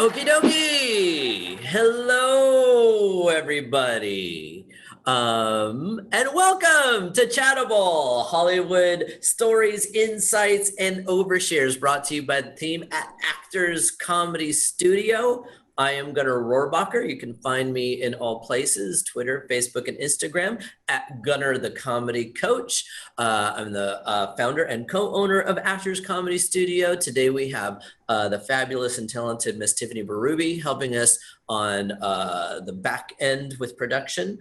Okie dokie. Hello, everybody. And welcome to Chattable, Hollywood stories, insights, and overshares brought to you by the team at Actors Comedy Studio. I am Gunnar Rohrbacher. You can find me in all places, Twitter, Facebook, and Instagram at Gunnar the Comedy Coach. I'm the founder and co-owner of Actors Comedy Studio. Today we have the fabulous and talented Miss Tiffany Berube helping us on the back end with production.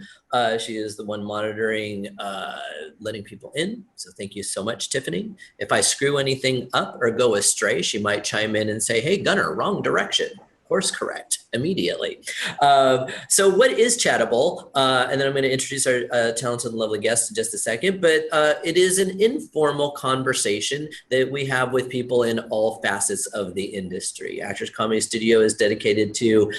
She is the one monitoring, letting people in. So thank you so much, Tiffany. If I screw anything up or go astray, she might chime in and say, hey, Gunnar, wrong direction. Course correct immediately. So what is Chattable? And then I'm going to introduce our talented and lovely guest in just a second, but it is an informal conversation that we have with people in all facets of the industry. Actors Comedy Studio is dedicated to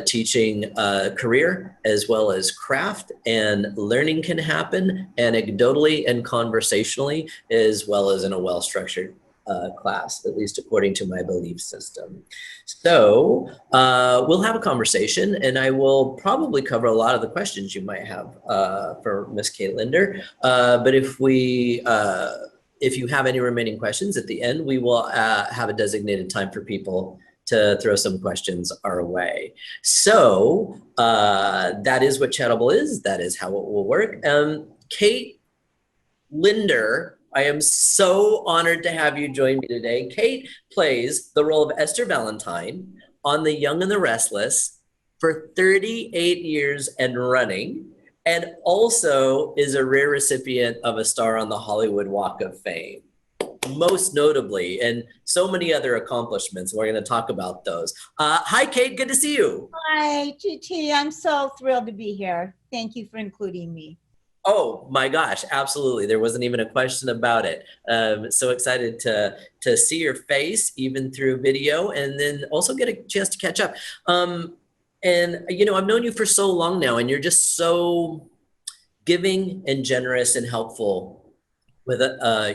teaching career as well as craft, and learning can happen anecdotally and conversationally, as well as in a well-structured class, at least according to my belief system. So we'll have a conversation, and I will probably cover a lot of the questions you might have for Miss Kate Linder. But if you have any remaining questions at the end, we will have a designated time for people to throw some questions our way. So that is what Chattable is. That is how it will work. Kate Linder, I am so honored to have you join me today. Kate plays the role of Esther Valentine on The Young and the Restless for 38 years and running, and also is a rare recipient of a star on the Hollywood Walk of Fame, most notably, and so many other accomplishments. We're going to talk about those. Hi, Kate. Good to see you. Hi, GT. I'm so thrilled to be here. Thank you for including me. Oh my gosh, absolutely. There wasn't even a question about it. So excited to see your face even through video, and then also get a chance to catch up. And you know, I've known you for so long now, and you're just so giving and generous and helpful with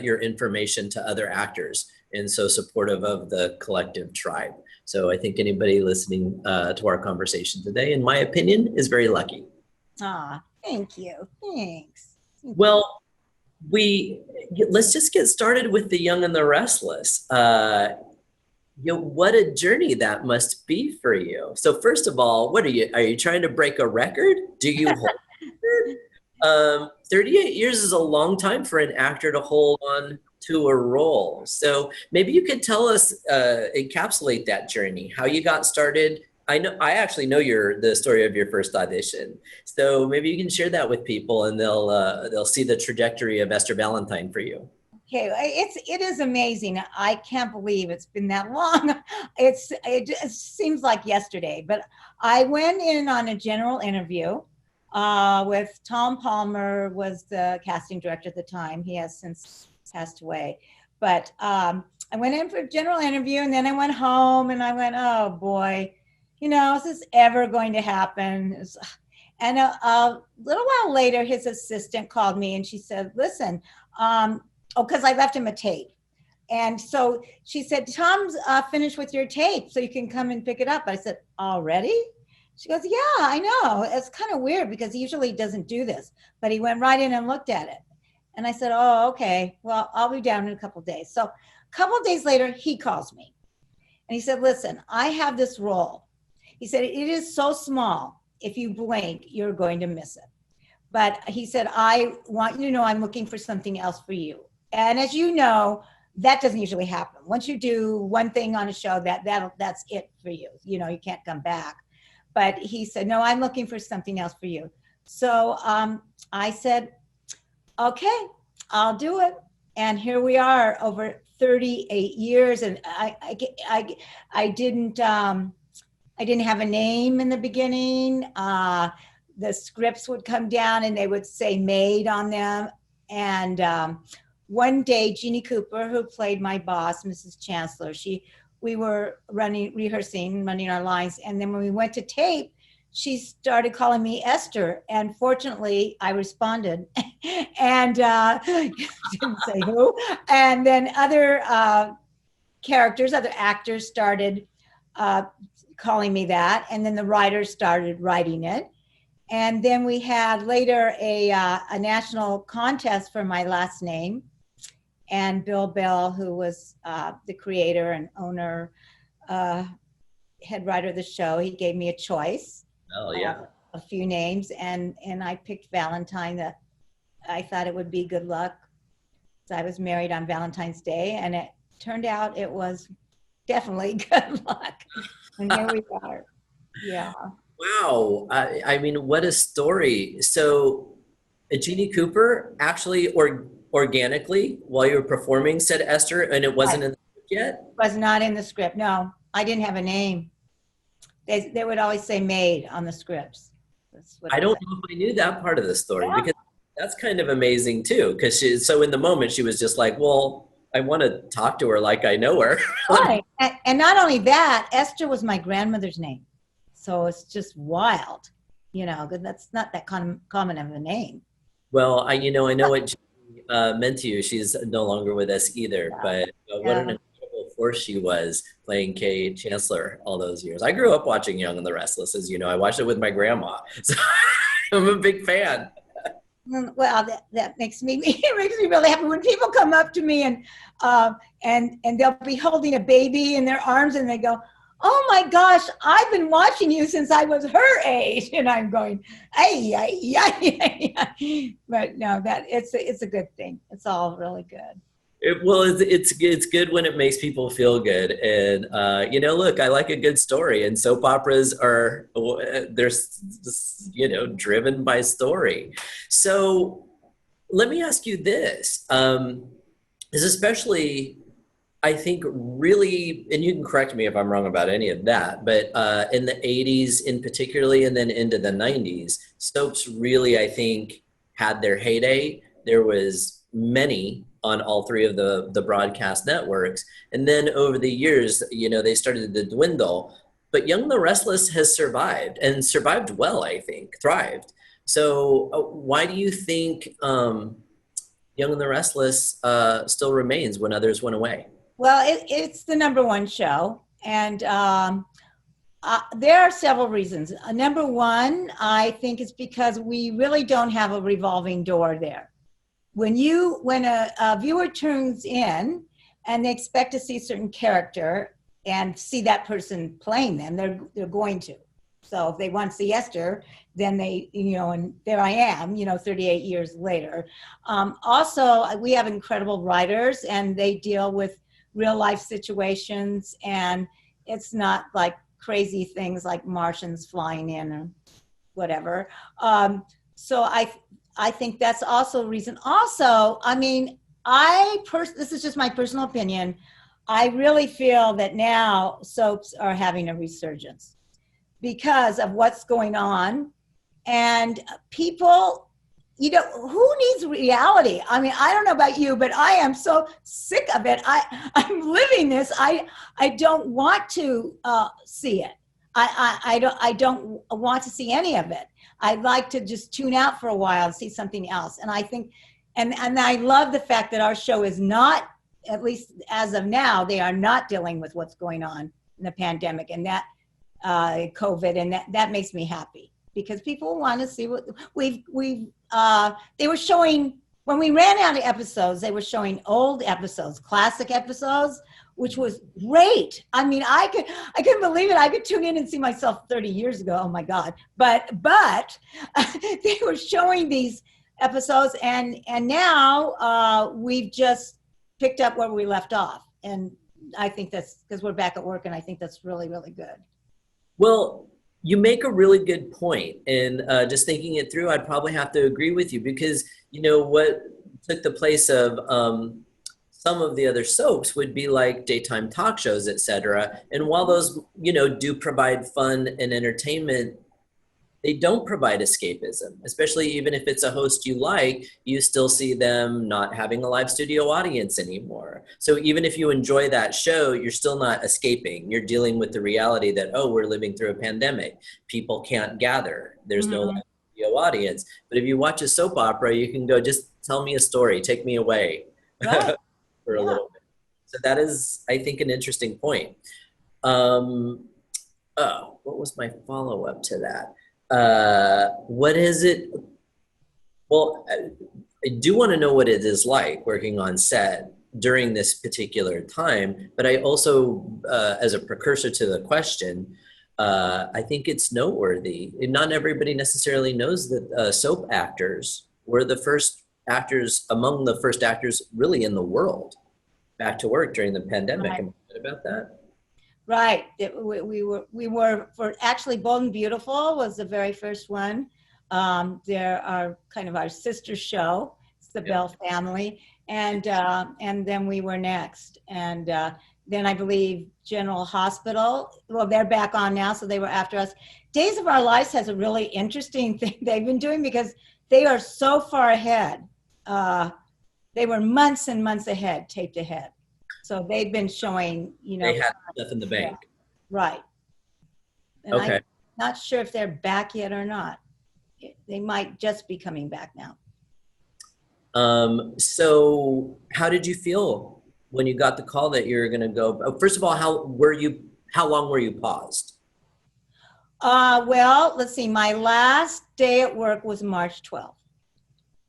your information to other actors, and so supportive of the collective tribe. So I think anybody listening to our conversation today, in my opinion, is very lucky. Thank you. Thanks. Well, let's just get started with The Young and the Restless. What a journey that must be for you. So first of all, are you trying to break a record? Do you hold a record? 38 years is a long time for an actor to hold on to a role. So maybe you could tell us, encapsulate that journey, how you got started. I actually know the story of your first audition. So maybe you can share that with people, and they'll see the trajectory of Esther Valentine for you. Okay, it is amazing. I can't believe it's been that long. It just seems like yesterday, but I went in on a general interview with Tom Palmer, was the casting director at the time. He has since passed away, but I went in for a general interview, and then I went home and I went, oh boy, you know, is this ever going to happen? And a little while later, his assistant called me and she said, listen, because I left him a tape. And so she said, Tom's finished with your tape, so you can come and pick it up. I said, already? She goes, yeah, I know. It's kind of weird because he usually doesn't do this, but he went right in and looked at it. And I said, oh, okay, well, I'll be down in a couple of days. So a couple of days later, he calls me and he said, listen, I have this role. He said, it is so small, if you blink, you're going to miss it. But he said, I want you to know I'm looking for something else for you. And as you know, that doesn't usually happen. Once you do one thing on a show, that's it for you. You know, you can't come back. But he said, no, I'm looking for something else for you. So I said, okay, I'll do it. And here we are over 38 years. And I didn't have a name in the beginning. The scripts would come down and they would say made on them. And one day, Jeannie Cooper, who played my boss, Mrs. Chancellor, we were rehearsing, running our lines. And then when we went to tape, she started calling me Esther. And fortunately, I responded and didn't say who. And then other characters, other actors started calling me that. And then the writers started writing it. And then we had later a national contest for my last name. And Bill Bell, who was the creator and owner, head writer of the show, he gave me a choice. Oh, yeah. A few names, and I picked Valentine. That I thought it would be good luck. So I was married on Valentine's Day, and it turned out it was definitely good luck. And here we are. Yeah. Wow. I mean, what a story. So Jeannie Cooper actually organically, while you were performing, said Esther, and it wasn't in the script yet? Was not in the script. No, I didn't have a name. They would always say maid on the scripts. I don't know if I knew that part of the story, because that's kind of amazing too. Because so in the moment she was just like, well, I want to talk to her like I know her. Right. And not only that, Esther was my grandmother's name. So it's just wild, because that's not that common of a name. Well, I know what she meant to you. She's no longer with us either, but what an incredible force she was playing Kay Chancellor all those years. I grew up watching Young and the Restless, as you know. I watched it with my grandma, so I'm a big fan. Well, that makes me really happy when people come up to me and they'll be holding a baby in their arms and they go, "Oh my gosh, I've been watching you since I was her age," and I'm going, "Ay, ay, ay, ay, ay." But no, it's a good thing. It's all really good. It's good when it makes people feel good, and look, I like a good story, and soap operas are driven by story. So let me ask you this: is especially, I think, really, and you can correct me if I'm wrong about any of that, but in the 80s in particularly, and then into the 90s, soaps really, I think, had their heyday. There was many on all three of the broadcast networks. And then over the years, they started to dwindle. But Young and the Restless has survived, and survived well, I think, thrived. So why do you think Young and the Restless still remains when others went away? Well, it's the number one show, and there are several reasons. Number one, I think it's because we really don't have a revolving door there. When a viewer tunes in and they expect to see a certain character and see that person playing them, they're going to. So if they want to see Esther, then they, and there I am, 38 years later. Also, we have incredible writers, and they deal with real life situations, and it's not like crazy things like Martians flying in or whatever. So I think that's also a reason. Also, I mean, this is just my personal opinion. I really feel that now soaps are having a resurgence because of what's going on, and people, who needs reality? I mean, I don't know about you, but I am so sick of it. I'm living this. I don't want to see it. I don't want to see any of it. I'd like to just tune out for a while and see something else. And I think, and I love the fact that our show is not, at least as of now, they are not dealing with what's going on in the pandemic and that COVID, and that makes me happy, because people want to see what they were showing. When we ran out of episodes, they were showing old episodes, classic episodes, which was great. I mean, I couldn't believe it. I could tune in and see myself 30 years ago. Oh my God. But they were showing these episodes, and now we've just picked up where we left off. And I think that's because we're back at work, and I think that's really, really good. Well, you make a really good point, and just thinking it through, I'd probably have to agree with you, because what took the place of some of the other soaps would be like daytime talk shows, etc. And while those do provide fun and entertainment, they don't provide escapism, especially even if it's a host you like. You still see them not having a live studio audience anymore. So even if you enjoy that show, you're still not escaping. You're dealing with the reality that, oh, we're living through a pandemic. People can't gather. There's no live studio audience. But if you watch a soap opera, you can go, just tell me a story, take me away Right. for a little bit. So that is, I think, an interesting point. Oh, what was my follow-up to that? What is it? Well, I do want to know what it is like working on set during this particular time, but I also, as a precursor to the question, I think it's noteworthy. Not everybody necessarily knows that soap actors were the first actors, among the first actors really in the world, back to work during the pandemic. Right. Am I right about that? Right. We were for actually Bold and Beautiful was the very first one. There are kind of our sister show. It's the Yeah. Bell family, and then we were next, and then I believe General Hospital. Well, they're back on now, so they were after us. Days of Our Lives has a really interesting thing they've been doing because they are so far ahead. Uh, they were months and months ahead, taped ahead. So they've been showing, They had stuff in the yeah, bank. right. And I'm Okay. not sure if they're back yet or not. They might just be coming back now. So how did you feel when you got the call that you were going to go? First of all, how long were you paused? Well, let's see. My last day at work was March 12th. Oh,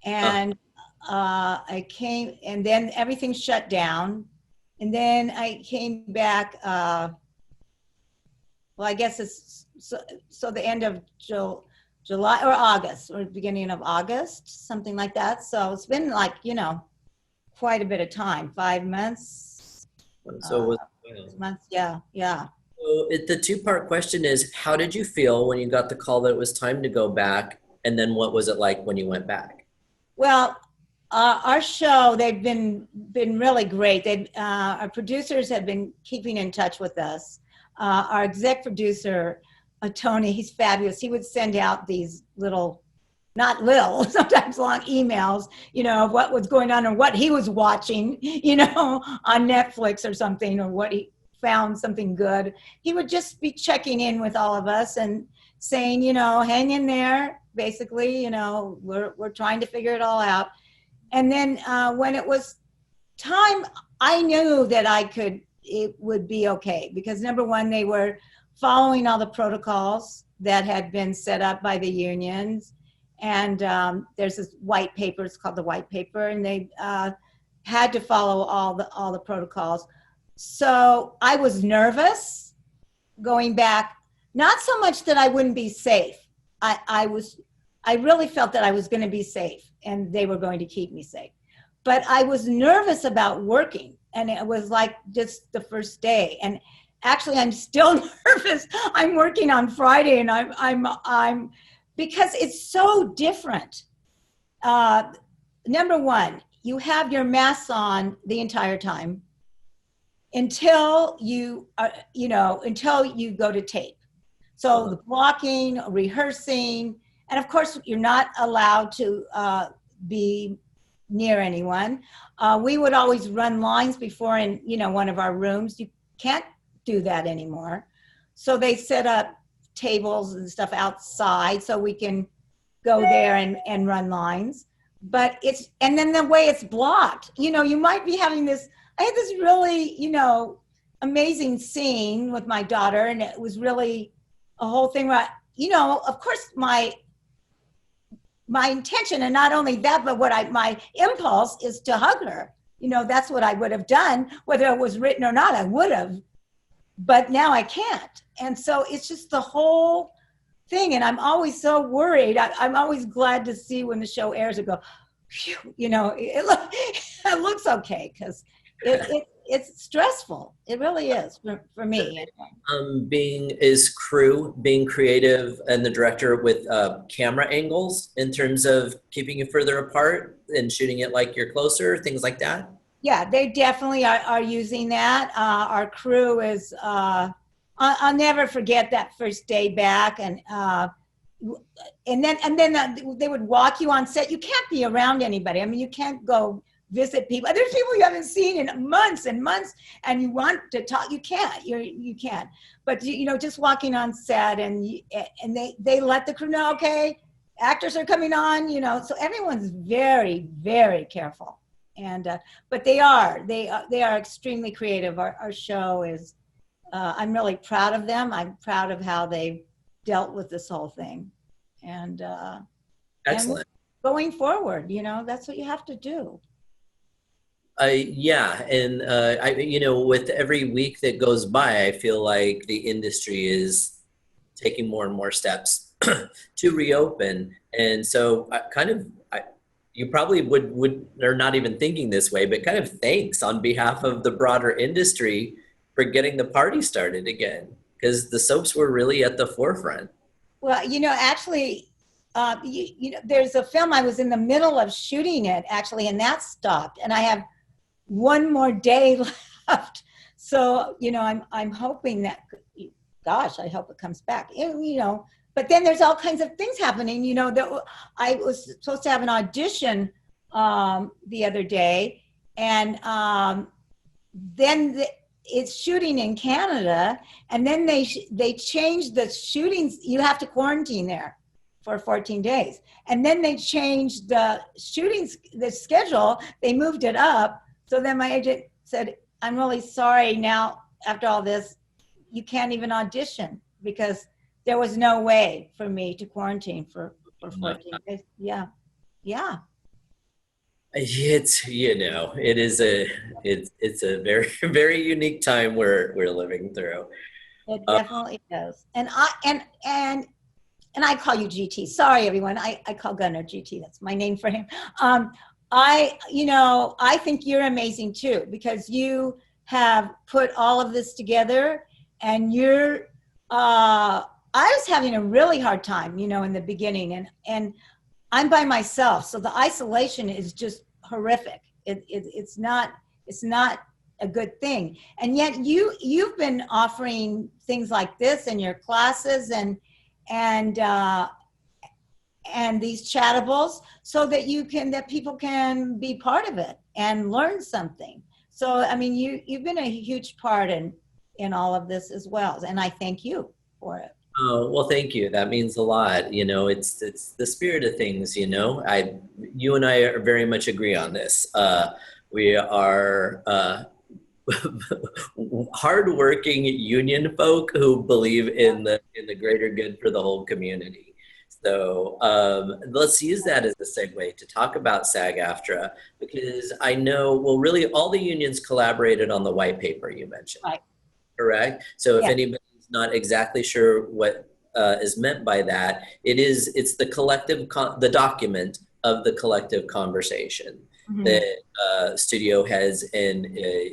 And I came, and then everything shut down. And then I came back, well, I guess it's so the end of July or August or beginning of August, something like that. So it's been like, quite a bit of time, 5 months, so it was, 6 months. Yeah, yeah. so the two-part question is, how did you feel when you got the call that it was time to go back? And then what was it like when you went back? Well, our show, they've been really great. Our producers have been keeping in touch with us. Our exec producer, Tony, he's fabulous. He would send out these little, not little, sometimes long emails, of what was going on or what he was watching, on Netflix or something, or what he found something good. He would just be checking in with all of us and saying, hang in there. Basically, we're trying to figure it all out. And then when it was time, I knew that it would be okay because number one, they were following all the protocols that had been set up by the unions. And there's this white paper, it's called the white paper, and they had to follow all the protocols. So I was nervous going back, not so much that I wouldn't be safe. I really felt that I was going to be safe and they were going to keep me safe. But I was nervous about working, and it was like just the first day. And actually, I'm still nervous. I'm working on Friday, and I'm because it's so different. Number one, you have your masks on the entire time until until you go to tape. So the blocking, rehearsing, and of course, you're not allowed to be near anyone. We would always run lines before in, one of our rooms. You can't do that anymore. So they set up tables and stuff outside so we can go there and run lines. But and then the way it's blocked, you might be having I had this really, amazing scene with my daughter, and it was really a whole thing where, of course my intention, and not only that, but my impulse is to hug her. That's what I would have done, whether it was written or not, I would have, but now I can't. And so it's just the whole thing. And I'm always so worried. I'm always glad to see when the show airs and go, phew, it looks okay. Cause it's stressful. It really is for me. Being creative and the director with camera angles in terms of keeping you further apart and shooting it like you're closer, things like that? Yeah, they definitely are using that. Our crew is, I'll never forget that first day back. And then they would walk you on set. You can't be around anybody. I mean, you can't go visit people. There's people you haven't seen in months and months, and you want to talk. You can't. You can't. But just walking on set, and they let the crew know, okay, actors are coming on. So everyone's very, very careful. And but they are extremely creative. Our show is I'm really proud of them. I'm proud of how they dealt with this whole thing. And, and Excellent. going forward, that's what you have to do. Yeah, and with every week that goes by, I feel like the industry is taking more and more steps to reopen. And so, you probably would, or not even thinking this way, but kind of thanks on behalf of the broader industry for getting the party started again, because the soaps were really at the forefront. Well, actually, there's a film I was in the middle of shooting it actually, and that stopped, and I have one more day left. So, I'm hoping that, gosh, I hope it comes back. But then there's all kinds of things happening. That I was supposed to have an audition the other day, and then it's shooting in Canada, and then they changed the shootings. You have to quarantine there for 14 days, and then they changed the shootings, the schedule. They moved it up. So then my agent said, "I'm really sorry. Now, after all this, you can't even audition because there was no way for me to quarantine for 14 days." Yeah, yeah. It's a very very unique time we're living through. It definitely is. And I call you GT. Sorry, everyone. I call Gunnar GT. That's my name for him. I think you're amazing too, because you have put all of this together, and I was having a really hard time, in the beginning, and I'm by myself. So the isolation is just horrific. It's not a good thing. And yet you've been offering things like this in your classes and these chattables, so that people can be part of it and learn something. So, I mean, you've been a huge part in all of this as well. And I thank you for it. Oh, well, thank you. That means a lot. It's the spirit of things, you and I are very much agree on this. We are hardworking union folk who believe in the greater good for the whole community. So let's use that as a segue to talk about SAG-AFTRA, because I know, well, really all the unions collaborated on the white paper you mentioned, Right. correct? So if Yeah. anybody's not exactly sure what is meant by that, it's the document of the collective conversation Mhm. that studio heads and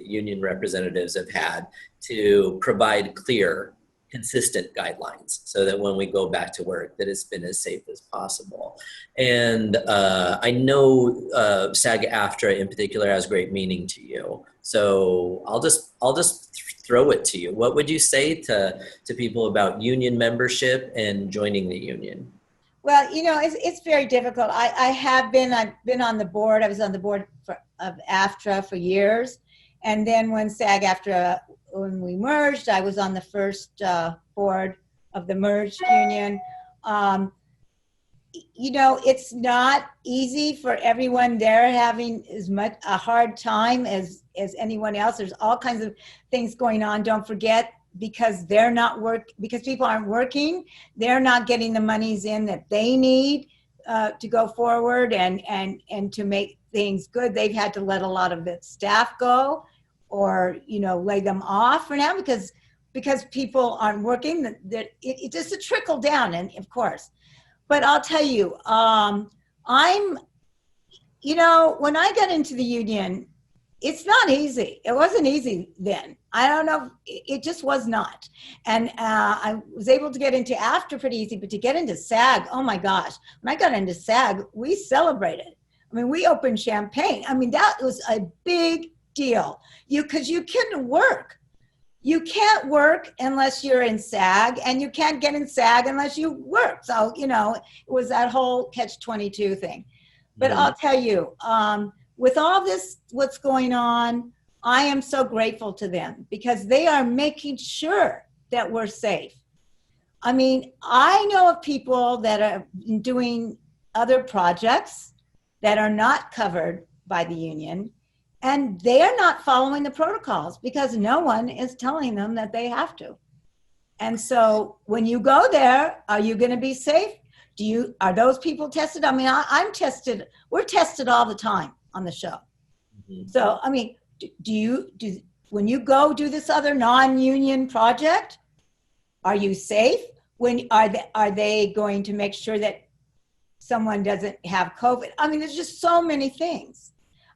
union representatives have had to provide clear, consistent guidelines so that when we go back to work, that it's been as safe as possible. And I know SAG-AFTRA in particular has great meaning to you. So I'll just throw it to you. What would you say to people about union membership and joining the union? Well, it's very difficult. I've been on the board. I was on the board of AFTRA for years. And then when SAG-AFTRA, when we merged, I was on the first board of the merged union. It's not easy for everyone there, having as much a hard time as anyone else. There's all kinds of things going on. Don't forget, because because people aren't working, they're not getting the monies in that they need to go forward and to make things good. They've had to let a lot of the staff go, or lay them off for now because people aren't working. It just a trickle down, and of course. But I'll tell you, when I got into the union, it's not easy. It wasn't easy then. I don't know. It just was not. And I was able to get into AFTRA pretty easy, but to get into SAG, oh my gosh. When I got into SAG, we celebrated. I mean, we opened champagne. I mean, that was a big deal. Because you couldn't work. You can't work unless you're in SAG, and you can't get in SAG unless you work. So, it was that whole catch-22 thing. But I'll tell you, with all this, what's going on, I am so grateful to them because they are making sure that we're safe. I mean, I know of people that are doing other projects that are not covered by the union, And they are not following the protocols because no one is telling them that they have to. And so when you go there, are you going to be safe? Are those people tested? I mean, I'm tested. We're tested all the time on the show. Mm-hmm. So, I mean, when you go do this other non-union project, are you safe? Are they going to make sure that someone doesn't have COVID? I mean, there's just so many things.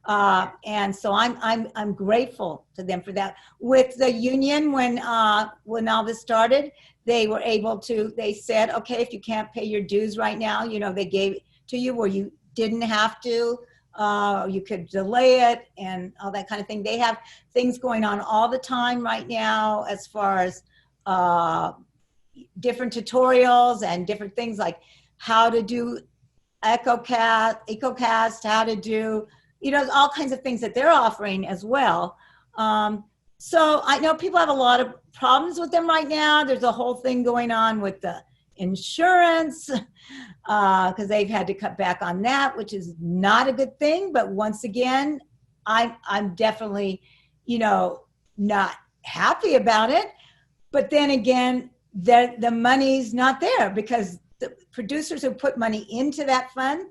And so I'm grateful to them for that. With the union, when all this started, they were able to. They said, okay, if you can't pay your dues right now, they gave it to you where you didn't have to. You could delay it and all that kind of thing. They have things going on all the time right now as far as different tutorials and different things like how to do EcoCast, how to do, all kinds of things that they're offering as well. So I know people have a lot of problems with them right now. There's a whole thing going on with the insurance because they've had to cut back on that, which is not a good thing. But once again, I'm definitely, not happy about it. But then again, the money's not there because the producers who put money into that fund,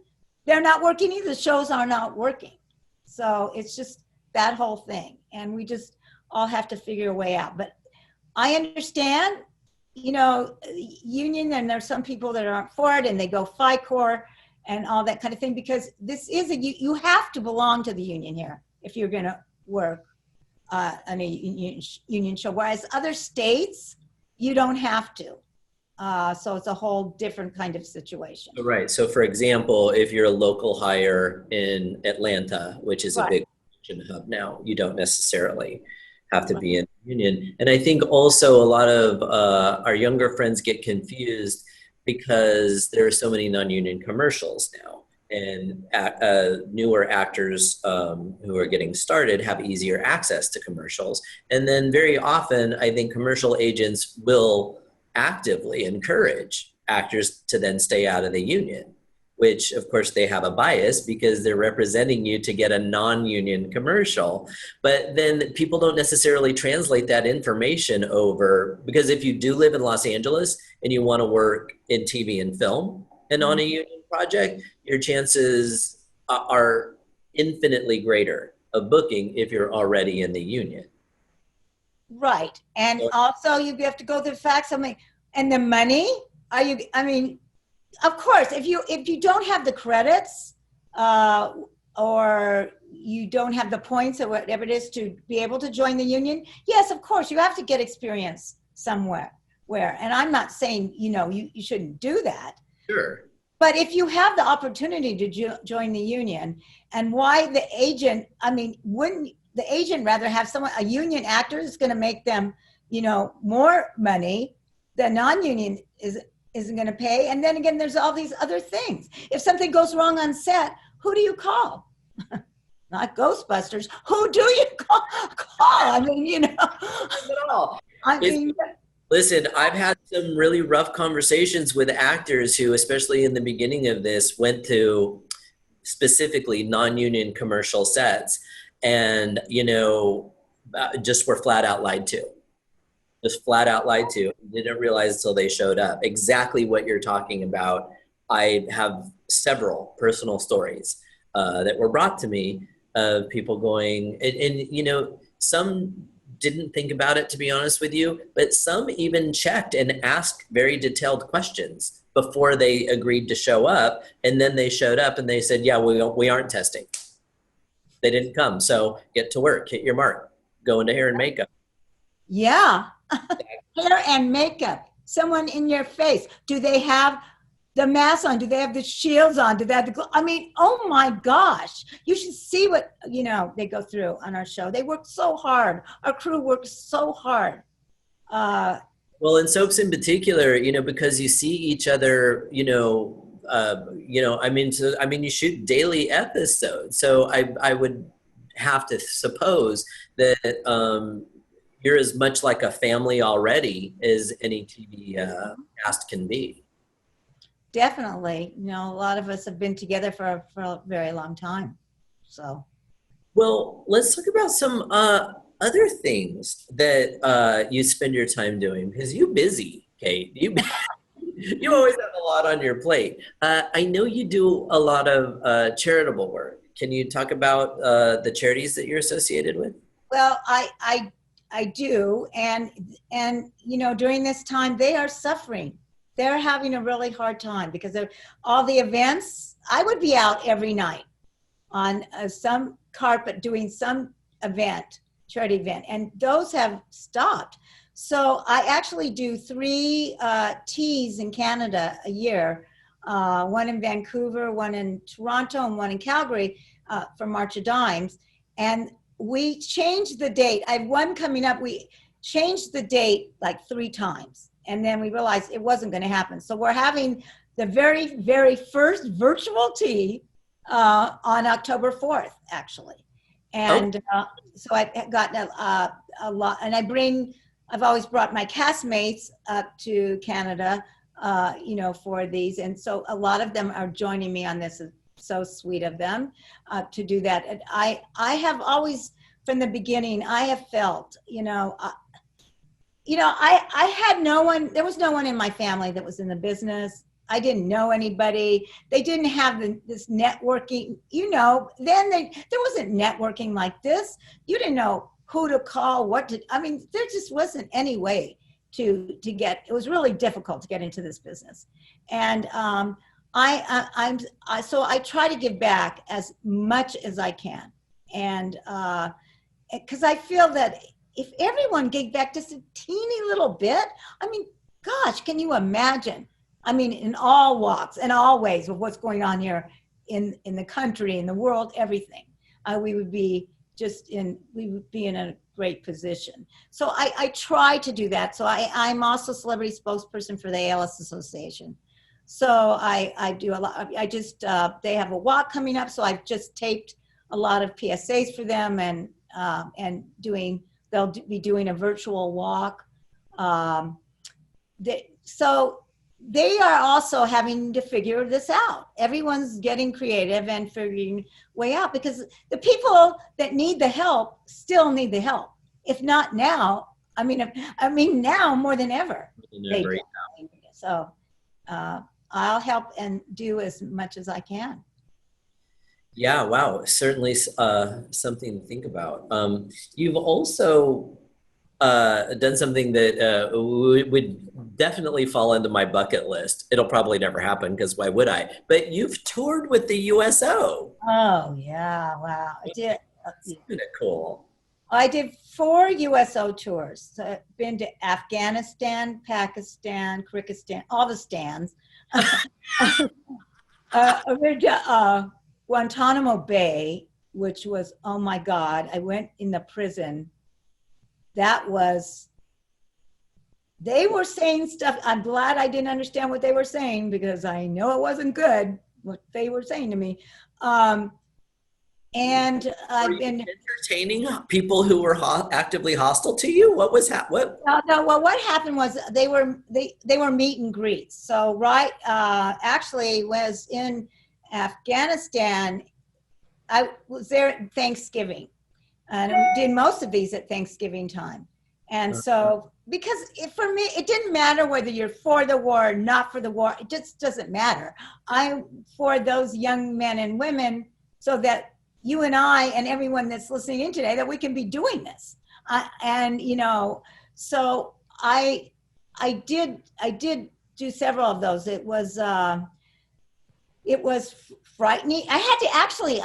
they're not working either. The shows are not working. So it's just that whole thing. And we just all have to figure a way out. But I understand, union, and there's some people that aren't for it and they go FICOR and all that kind of thing, because this is you have to belong to the union here if you're going to work on a union show. Whereas other states, you don't have to. So it's a whole different kind of situation. Right. So for example, if you're a local hire in Atlanta, which is a big production hub now, you don't necessarily have to be in a union. And I think also a lot of our younger friends get confused because there are so many non-union commercials now. And newer actors who are getting started have easier access to commercials. And then very often, I think commercial agents will actively encourage actors to then stay out of the union, which of course they have a bias because they're representing you to get a non-union commercial. But then people don't necessarily translate that information over, because if you do live in Los Angeles and you want to work in TV and film and on a union project, your chances are infinitely greater of booking if you're already in the union. Right. And also you have to go through the facts. I mean, and the money, of course, if you don't have the credits or you don't have the points or whatever it is to be able to join the union, yes, of course, you have to get experience somewhere. And I'm not saying, you shouldn't do that. Sure. But if you have the opportunity to join the union, and why the agent, wouldn't the agent rather have a union actor that's going to make them, more money than non-union isn't going to pay? And then again, there's all these other things. If something goes wrong on set, who do you call? Not Ghostbusters. Who do you call? Listen, I've had some really rough conversations with actors who, especially in the beginning of this, went to specifically non-union commercial sets and, just were flat out lied to. Just flat out lied to. Didn't realize until they showed up. Exactly what you're talking about. I have several personal stories that were brought to me of people going, and some didn't think about it, to be honest with you, but some even checked and asked very detailed questions before they agreed to show up. And then they showed up and they said, yeah, we aren't testing. They didn't come. So get to work, hit your mark, go into hair and makeup. Yeah. Hair and makeup, someone in your face. Do they have the mask on? Do they have the shields on? Do they have the oh my gosh, you should see what, they go through on our show. They work so hard. Our crew works so hard. Well, in soaps in particular, because you see each other, you shoot daily episodes. So I would have to suppose that you're as much like a family already as any TV cast can be. Definitely. A lot of us have been together for a very long time. So. Well, let's talk about some other things that you spend your time doing because you're busy, Kate. You always have a lot on your plate. I know you do a lot of charitable work. Can you talk about the charities that you're associated with? Well, I do, and during this time they are suffering. They're having a really hard time because of all the events. I would be out every night on some carpet doing some event, charity event, and those have stopped. So I actually do three teas in Canada a year, one in Vancouver, one in Toronto, and one in Calgary for March of Dimes. And we changed the date. I have one coming up. We changed the date like 3 times, and then we realized it wasn't going to happen. So we're having the very, very first virtual tea on October 4th, actually. Oh, And so I've gotten a lot, and I've always brought my castmates up to Canada, for these. And so a lot of them are joining me on this. It's so sweet of them to do that. And I have always, from the beginning, I have felt, I had no one, there was no one in my family that was in the business. I didn't know anybody. They didn't have this networking, there wasn't networking like this. You didn't know who to call, there just wasn't any way to get, it was really difficult to get into this business. And so I try to give back as much as I can. And because I feel that if everyone gave back just a teeny little bit, gosh, can you imagine? In all walks and all ways of what's going on here in the country, in the world, everything, we would be in a great position. So I try to do that. So I'm also celebrity spokesperson for the ALS Association. So I do a lot. They have a walk coming up. So I've just taped a lot of PSAs for them and they'll be doing a virtual walk. So they are also having to figure this out. Everyone's getting creative and figuring way out because the people that need the help still need the help. If not now, now more than ever. They do. So I'll help and do as much as I can. yeah, wow. Certainly something to think about. You've also done something that would definitely fall into my bucket list. It'll probably never happen because why would I? But you've toured with the USO. Oh yeah, wow! I did. That's kind of cool. I did 4 USO tours. So I've been to Afghanistan, Pakistan, Kyrgyzstan, all the stands. Guantanamo Bay, which was, oh my God, I went in the prison. They were saying stuff. I'm glad I didn't understand what they were saying because I know it wasn't good what they were saying to me. And I've been entertaining people who were actively hostile to you. What was what? No. Well, what happened was they were meet and greets. So actually was in Afghanistan. I was there at Thanksgiving, and we did most of these at Thanksgiving time. And so, because for me, it didn't matter whether you're for the war or not for the war. It just doesn't matter. I'm for those young men and women so that you and I and everyone that's listening in today, that we can be doing this. So I did do several of those. It was frightening. I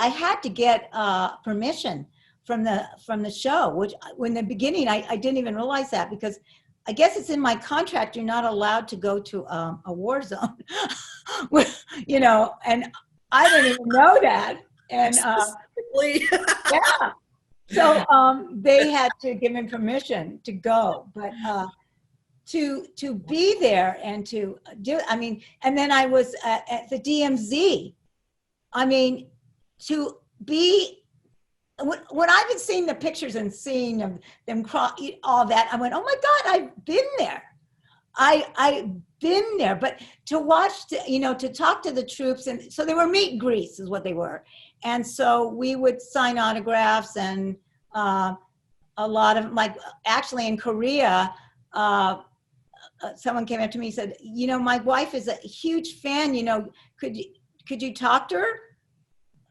had to get permission from the show, which in the beginning I didn't even realize that, because I guess it's in my contract you're not allowed to go to a war zone. And I didn't even know that. And yeah, so they had to give me permission to go, but to be there and to do, and then I was at the DMZ. To be, when I've been seeing the pictures and seeing them all that, I went, oh my God, I've been there. I've been there, but to watch, to talk to the troops. And so they were meet and greets is what they were. And so we would sign autographs, and a lot of, like, actually in Korea, someone came up to me and said, my wife is a huge fan, could you talk to her?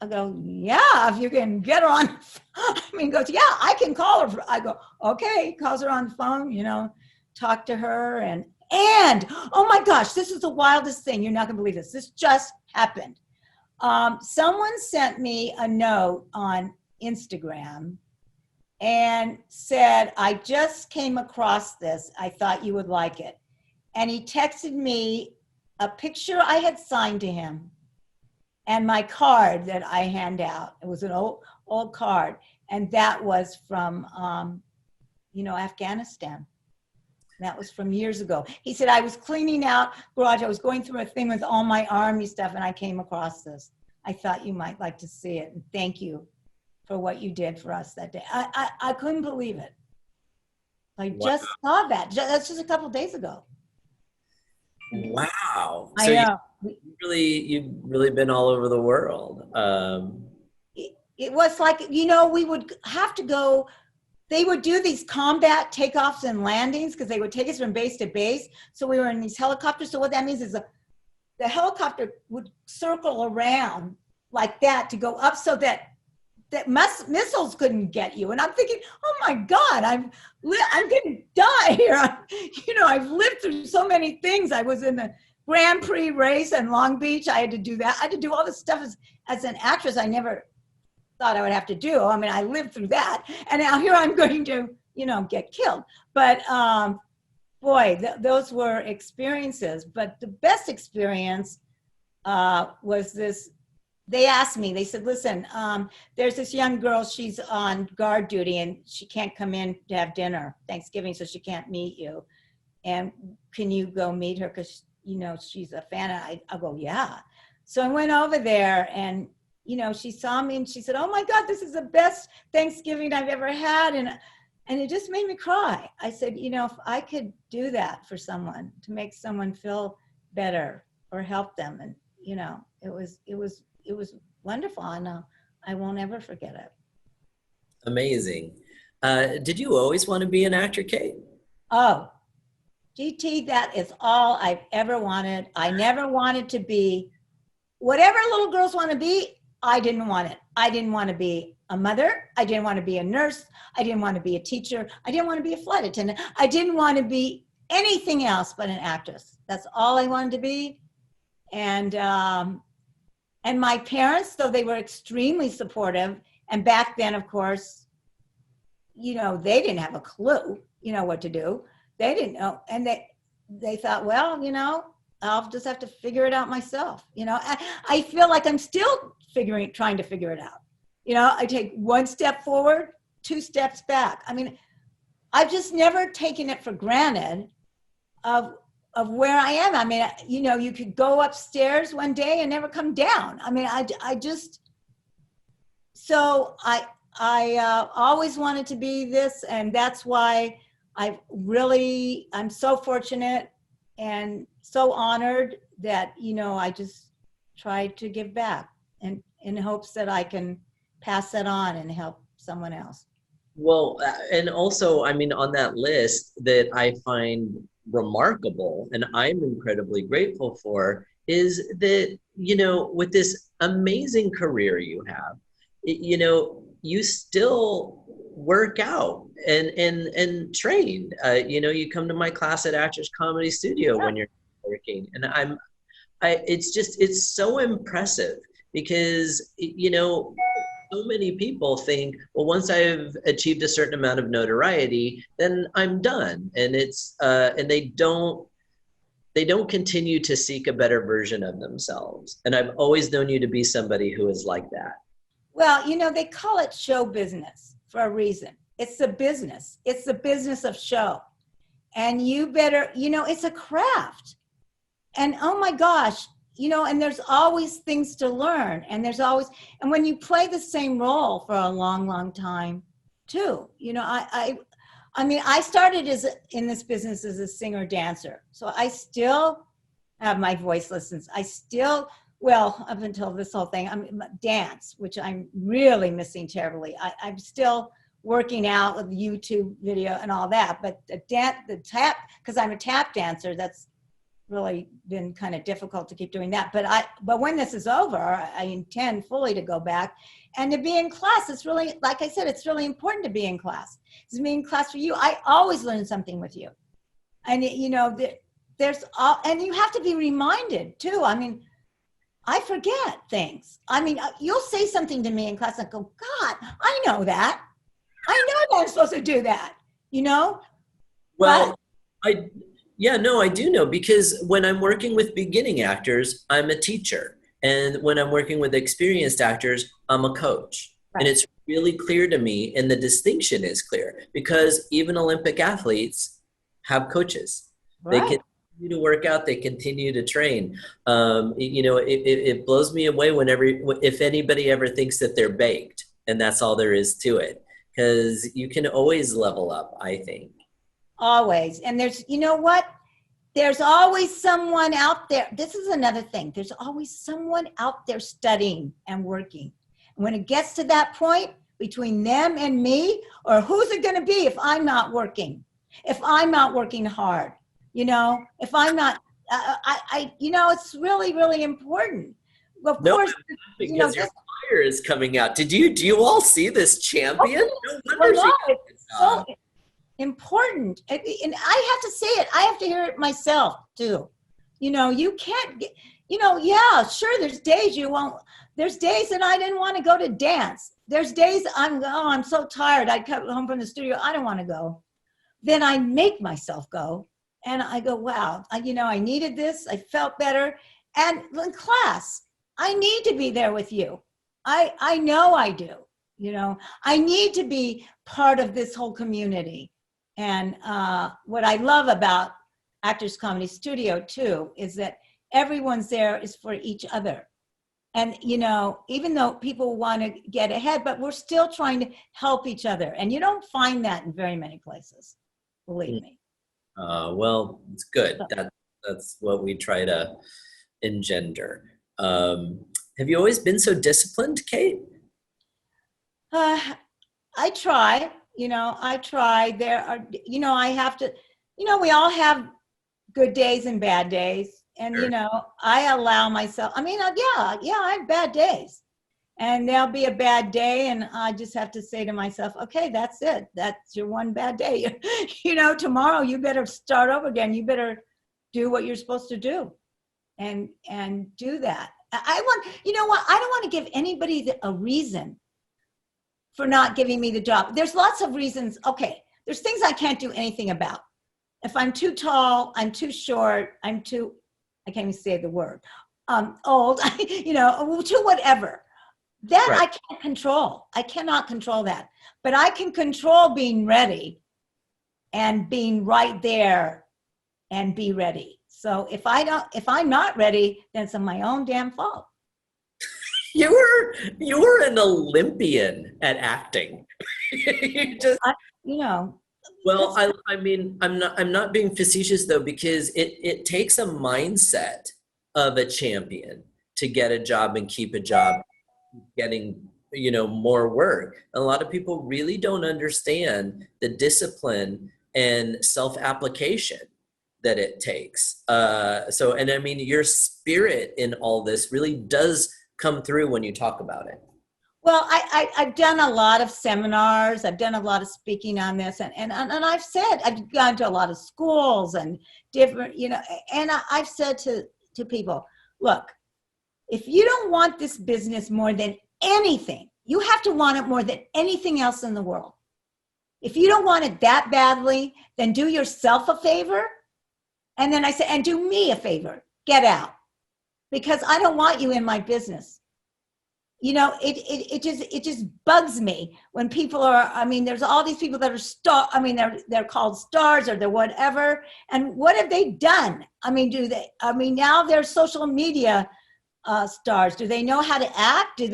I go, yeah, if you can get her on. He goes, yeah, I can call her. I go, okay, calls her on the phone, talk to her. And oh my gosh, this is the wildest thing. You're not gonna believe this. This just happened. Someone sent me a note on Instagram and said, I just came across this. I thought you would like it. And he texted me a picture I had signed to him and my card that I hand out. It was an old card. And that was from, Afghanistan. That was from years ago. He said, I was cleaning out garage. I was going through a thing with all my Army stuff, and I came across this. I thought you might like to see it. And thank you for what you did for us that day. I couldn't believe it. I just saw that. That's just a couple of days ago. Wow. I So know. you've really been all over the world. It was like, we would have to go. They would do these combat takeoffs and landings because they would take us from base to base. So we were in these helicopters. So what that means is the helicopter would circle around like that to go up so that missiles couldn't get you. And I'm thinking, oh my God, I'm going to die here. I've lived through so many things. I was in the Grand Prix race in Long Beach. I had to do that. I had to do all this stuff as an actress. I never thought I would have to do. I mean, I lived through that. And now here I'm going to, get killed. But boy, those were experiences. But the best experience was this. They asked me, they said, listen, there's this young girl, she's on guard duty and she can't come in to have dinner Thanksgiving, so she can't meet you. And can you go meet her? Because, she's a fan. I go, yeah. So I went over there and, she saw me and she said, oh my God, this is the best Thanksgiving I've ever had. And it just made me cry. I said, if I could do that for someone, to make someone feel better or help them. And, it was wonderful, and I won't ever forget it. Amazing. Did you always want to be an actor, Kate? Oh, GT, that is all I've ever wanted. I never wanted to be whatever little girls want to be. I didn't want it. I didn't want to be a mother. I didn't want to be a nurse. I didn't want to be a teacher. I didn't want to be a flight attendant. I didn't want to be anything else but an actress. That's all I wanted to be. And my parents, though they were extremely supportive, and back then, of course, they didn't have a clue, what to do. They didn't know. And they thought, well, I'll just have to figure it out myself. I feel like I'm still trying to figure it out. I take one step forward, 2 steps back. I mean, I've just never taken it for granted of where I am. I mean, you could go upstairs one day and never come down. I mean, so I always wanted to be this, and that's why I'm so fortunate and so honored that, I just try to give back and in hopes that I can pass that on and help someone else. Well, and also, I mean, on that list that I find remarkable and I'm incredibly grateful for is that, with this amazing career you have, you still work out and train. You come to my class at Actors Comedy Studio when you're working, and it's so impressive because, so many people think, well, once I've achieved a certain amount of notoriety, then I'm done. And and they don't continue to seek a better version of themselves. And I've always known you to be somebody who is like that. Well, they call it show business for a reason. It's the business. It's the business of show. And you better, it's a craft. And oh my gosh, and there's always things to learn. And and when you play the same role for a long, long time too, I mean, I started in this business as a singer dancer. So I still have my voice lessons. I still, well, up until this whole thing, I'm dance, which I'm really missing terribly. I'm still working out with YouTube video and all that, but the tap, because I'm a tap dancer, that's really been kind of difficult to keep doing that. But when this is over, I intend fully to go back and to be in class. It's really, like I said, it's really important to be in class. It's being in class for you. I always learn something with you. And you know, there's all, and you have to be reminded too. I mean, I forget things. I mean, you'll say something to me in class and I go, God, I know that. I know that I'm supposed to do that, you know? Well, yeah, no, I do know, because when I'm working with beginning actors, I'm a teacher. And when I'm working with experienced actors, I'm a coach. Right. And it's really clear to me, and the distinction is clear, because even Olympic athletes have coaches. Right. They continue to work out, they continue to train. You know, it blows me away if anybody ever thinks that they're baked, and that's all there is to it. Because you can always level up, I think. Always. And there's, you know what? There's always someone out there. This is another thing. There's always someone out there studying and working. And when it gets to that point between them and me, or who's it going to be if I'm not working? If I'm not working hard, you know, if I'm not, you know, it's really, really important. Of course, because you know, your fire is coming out. Do you all see this champion? Oh, no wonder it's so important. And I have to say it. I have to hear it myself too. You know, you can't get, you know, yeah, sure. There's days there's days that I didn't want to go to dance. There's days I'm so tired. I come home from the studio. I don't want to go. Then I make myself go. And I go, wow, you know, I needed this. I felt better. And in class, I need to be there with you. I know I do. You know, I need to be part of this whole community. And what I love about Actors Comedy Studio too is that everyone's there is for each other. And, you know, even though people want to get ahead, but we're still trying to help each other. And you don't find that in very many places, believe me. Well, it's good. That's what we try to engender. Have you always been so disciplined, Kate? I try, you know, I try. There are, you know, I have to, you know, we all have good days and bad days. And, Sure. you know, I allow myself, I mean, yeah, I have bad days. And there'll be a bad day, and I just have to say to myself, okay, that's it. That's your one bad day. You know, tomorrow you better start over again. You better do what you're supposed to do and do that. You know what? I don't want to give anybody a reason for not giving me the job. There's lots of reasons. Okay, there's things I can't do anything about. If I'm too tall, I'm too short, I can't even say the word, old, you know, to whatever. That right. I can't control. I cannot control that. But I can control being ready and being right there and be ready. So if I'm not ready, then it's my own damn fault. You were an Olympian at acting. You know. Well, I mean, I'm not being facetious though, because it takes a mindset of a champion to get a job and keep a job, getting, you know, more work. A lot of people really don't understand the discipline and self-application that it takes. And I mean, your spirit in all this really does come through when you talk about it. Well, I've done a lot of seminars. I've done a lot of speaking on this, and I've said, I've gone to a lot of schools and different, you know, and I've said to people, look, if you don't want this business more than anything, you have to want it more than anything else in the world. If you don't want it that badly, then do yourself a favor. And then I said, and do me a favor, get out, because I don't want you in my business. You know, it just bugs me when people are, I mean, there's all these people that are they're called stars or they're whatever. And what have they done? I mean, now they're social media stars. Do they know how to act? What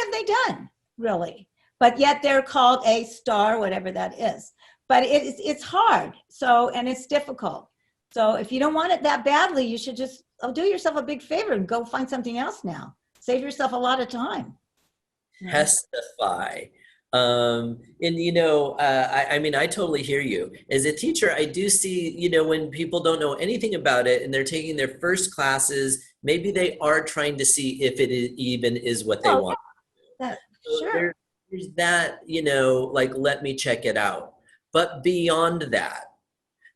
have they done really? but yet they're called a star, whatever that is. But it's hard. So, and it's difficult. So if you don't want it that badly, you should just do yourself a big favor and go find something else now. Save yourself a lot of time. Testify. And I mean, I totally hear you. As a teacher, I do see, when people don't know anything about it and they're taking their first classes, maybe they are trying to see if it even is what they want. So Sure. there's that, like, let me check it out. But beyond that,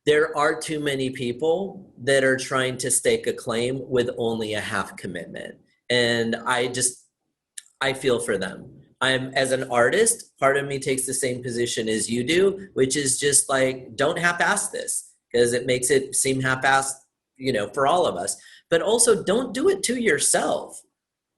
there are too many people that are trying to stake a claim with only a half commitment. And I feel for them. I'm, as an artist, part of me takes the same position as you do, which is just like, don't half-ass this, because it makes it seem half-assed, for all of us. But also, don't do it to yourself.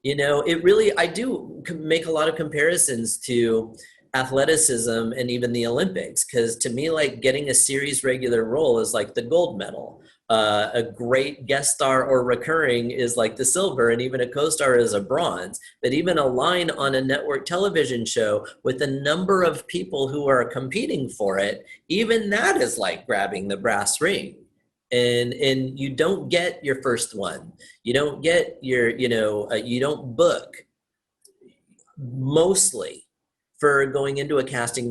It really, I do make a lot of comparisons to athleticism and even the Olympics, because to me, like, getting a series regular role is like the gold medal. A great guest star or recurring is like the silver, and even a co-star is a bronze. But even a line on a network television show with a number of people who are competing for it, even that is like grabbing the brass ring. And you don't get your first one. You don't get your, you don't book mostly for going into a casting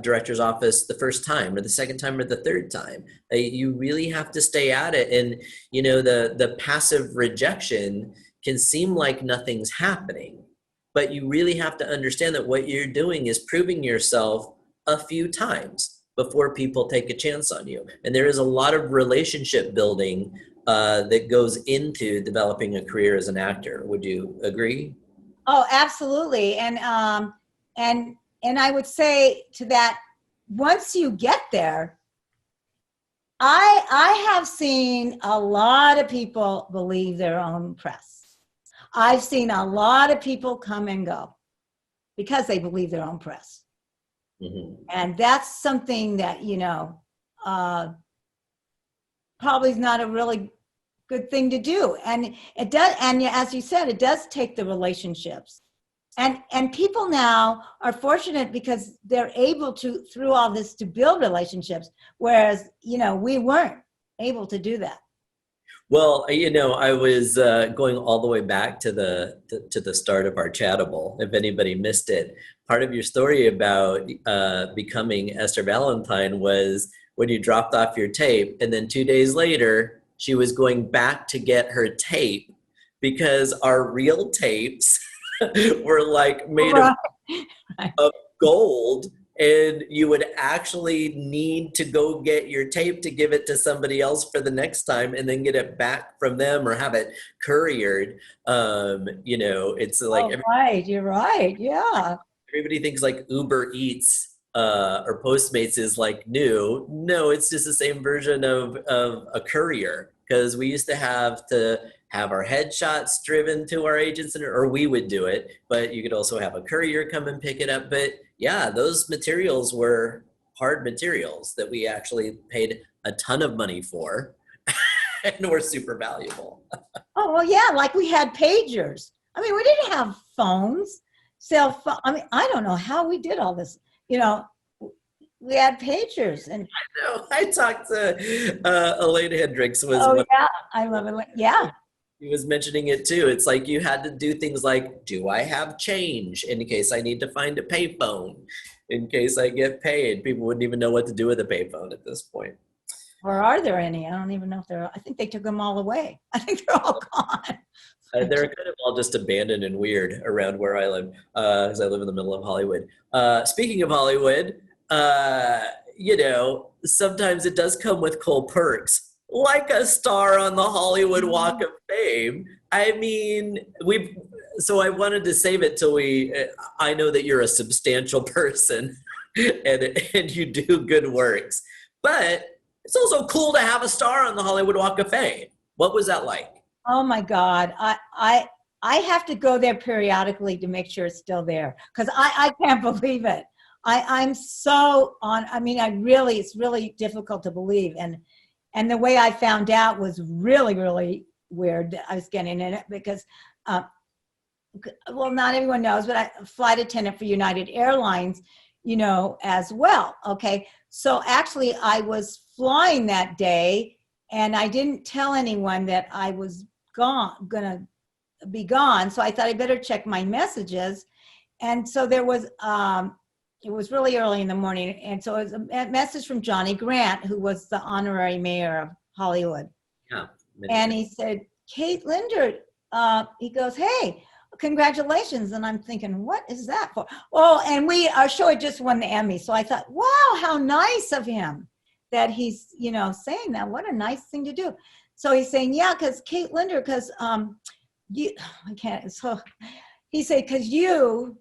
director's office the first time or the second time or the third time. You really have to stay at it. And, the passive rejection can seem like nothing's happening, but you really have to understand that what you're doing is proving yourself a few times before people take a chance on you. And there is a lot of relationship building that goes into developing a career as an actor. Would you agree? Oh, absolutely. And I would say to that, once you get there, I have seen a lot of people believe their own press. I've seen a lot of people come and go because they believe their own press. Mm-hmm. And that's something that, probably is not a really good thing to do. And it does, and as you said, it does take the relationships. And people now are fortunate because they're able to, through all this, to build relationships, whereas, we weren't able to do that. Well, I was going all the way back to the start of our Chattable. If anybody missed it, part of your story about becoming Esther Valentine was when you dropped off your tape, and then 2 days later, she was going back to get her tape because our real tapes were like made of gold, and you would actually need to go get your tape to give it to somebody else for the next time and then get it back from them or have it couriered. It's like, right, you're right. Yeah. Everybody thinks like Uber Eats or Postmates is like new. No, it's just the same version of a courier, because we used to have our headshots driven to our agents, or we would do it, but you could also have a courier come and pick it up. But yeah, those materials were hard materials that we actually paid a ton of money for and were super valuable. Oh, well, yeah, like we had pagers. I mean, we didn't have phones, cell phone. I mean, I don't know how we did all this. We had pagers. And I know. I talked to Elaine Hendricks. Yeah, I love it. Yeah. He was mentioning it too. It's like you had to do things like, do I have change in case I need to find a payphone, in case I get paid? People wouldn't even know what to do with a payphone at this point. Or are there any? I don't even know if I think they took them all away. I think they're all gone. They're kind of all just abandoned and weird around where I live, because I live in the middle of Hollywood. Speaking of Hollywood, sometimes it does come with cool perks, like a star on the Hollywood Walk of Fame. I mean, so I wanted to save it till I know that you're a substantial person and you do good works, but it's also cool to have a star on the Hollywood Walk of Fame. What was that like? Oh my God. I have to go there periodically to make sure it's still there, because I can't believe it. I'm so it's really difficult to believe. And the way I found out was really, really weird. I was getting in it because well, not everyone knows, but I'm a flight attendant for United Airlines, as well. Okay. So actually, I was flying that day, and I didn't tell anyone that I was gonna be gone. So I thought I better check my messages. And so it was really early in the morning. And so it was a message from Johnny Grant, who was the honorary mayor of Hollywood. Yeah. And he said, Kate Linder, he goes, hey, congratulations. And I'm thinking, what is that for? Oh, and our show had just won the Emmy. So I thought, wow, how nice of him that he's, saying that. What a nice thing to do. So he's saying, yeah, because Kate Linder, because I can't, so he said, because you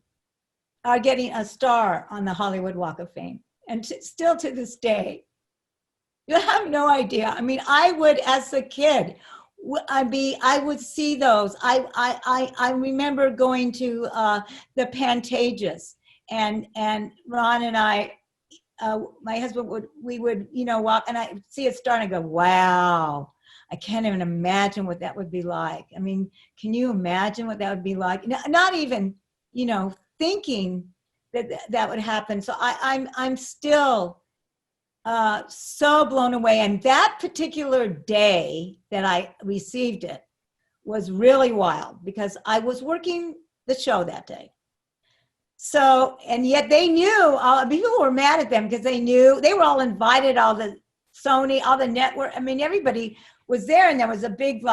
are getting a star on the Hollywood Walk of Fame. And still to this day, you have no idea. I mean, I would, as a kid, I would see those. I remember going to the Pantages, and Ron and I, my husband we would walk, and I see a star and I go, wow, I can't even imagine what that would be like. I mean, can you imagine what that would be like? Not even thinking that would happen. So I'm still so blown away. And that particular day that I received it was really wild, because I was working the show that day. So, and yet they knew, people were mad at them because they knew they were all invited, all the Sony, all the network. I mean, everybody was there, and there was a big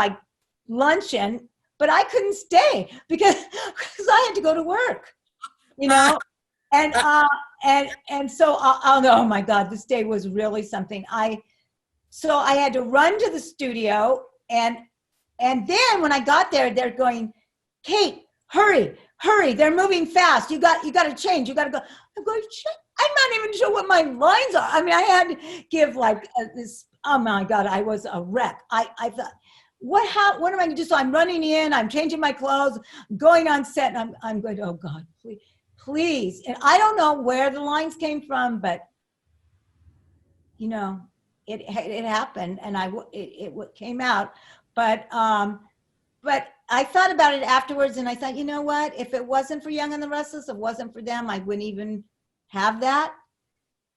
luncheon, but I couldn't stay because I had to go to work, and so I'll know, oh my God, this day was really something. So I had to run to the studio, and then when I got there, they're going, Kate, hurry, they're moving fast. You got to change. You got to go. I'm going, shit, I'm not even sure what my lines are. I mean, I had to give this, oh my God, I was a wreck. I thought, what am I going to do? So I'm running in, I'm changing my clothes, going on set, and I'm going, oh God, please. And I don't know where the lines came from, but it happened, and it came out. But I thought about it afterwards, and I thought, you know what? If it wasn't for Young and the Restless, it wasn't for them, I wouldn't even have that.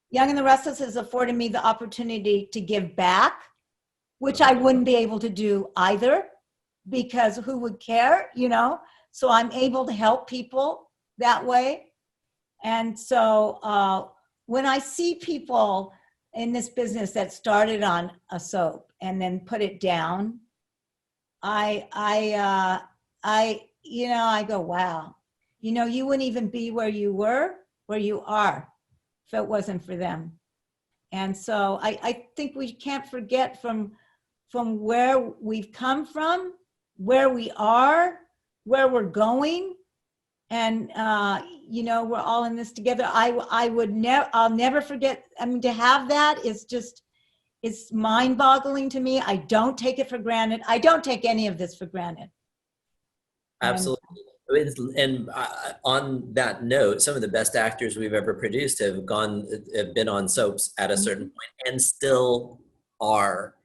Young and the Restless has afforded me the opportunity to give back, which I wouldn't be able to do either, because who would care, So I'm able to help people that way. And so when I see people in this business that started on a soap and then put it down, I go, wow, you wouldn't even be where you are if it wasn't for them. And so I think we can't forget from where we've come from, where we are, where we're going. And, we're all in this together. I'll never forget. I mean, to have that is just, it's mind boggling to me. I don't take it for granted. I don't take any of this for granted. Absolutely. And on that note, some of the best actors we've ever produced have been on soaps at a certain point and still are.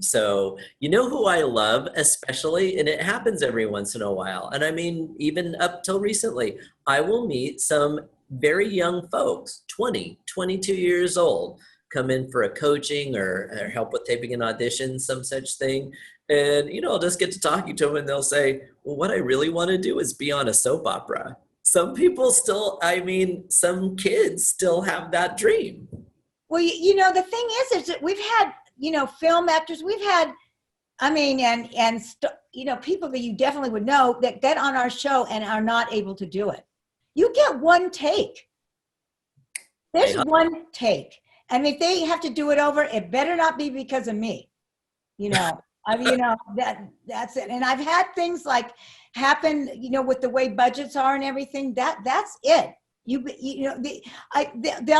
So who I love especially, and it happens every once in a while, and I mean even up till recently, I will meet some very young folks, 20, 22 years old, come in for a coaching or help with taping an audition, some such thing. And, I'll just get to talking to them, and they'll say, well, what I really want to do is be on a soap opera. Some people still, some kids still have that dream. Well, the thing is that we've had, film actors, we've had, people that you definitely would know that get on our show and are not able to do it. You get one take. There's one take. And if they have to do it over, it better not be because of me. That's it. And I've had things happen, with the way budgets are and everything. That's it. They'll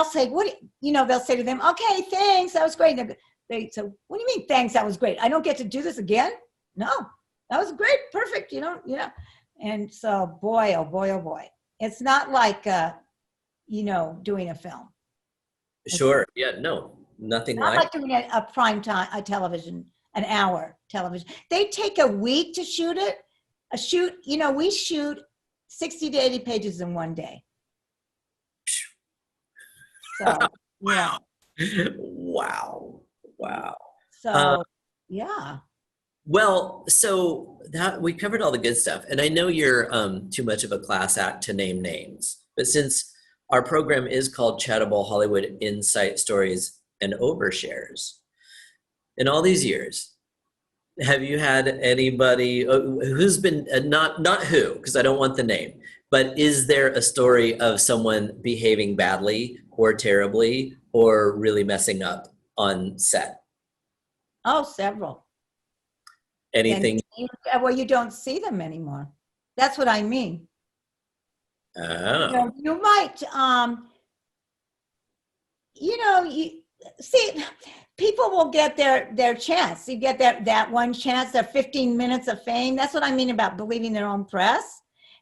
say, they'll say to them, okay, thanks, that was great. So what do you mean, thanks, that was great? I don't get to do this again? No, that was great, perfect, And so, boy, oh boy, oh boy. It's not like, doing a film. Sure, yeah, no, nothing like doing a prime time, a television, an hour television. They take a week to shoot it. a shoot, you know, we shoot 60 to 80 pages in one day. So, yeah. Wow. Wow. Uh, So, yeah. well, so that we covered all the good stuff, and I know you're too much of a class act to name names, but since our program is called Chattable Hollywood Insight Stories and Overshares, in all these years, have you had anybody who's been not who, because I don't want the name, but is there a story of someone behaving badly or terribly or really messing up on set? Oh, several. And Anything? well, you don't see them anymore. That's what I mean. You Oh, know, you might, you know, you see, people will get their chance. You get that one chance, their 15 minutes of fame. That's what I mean about believing their own press.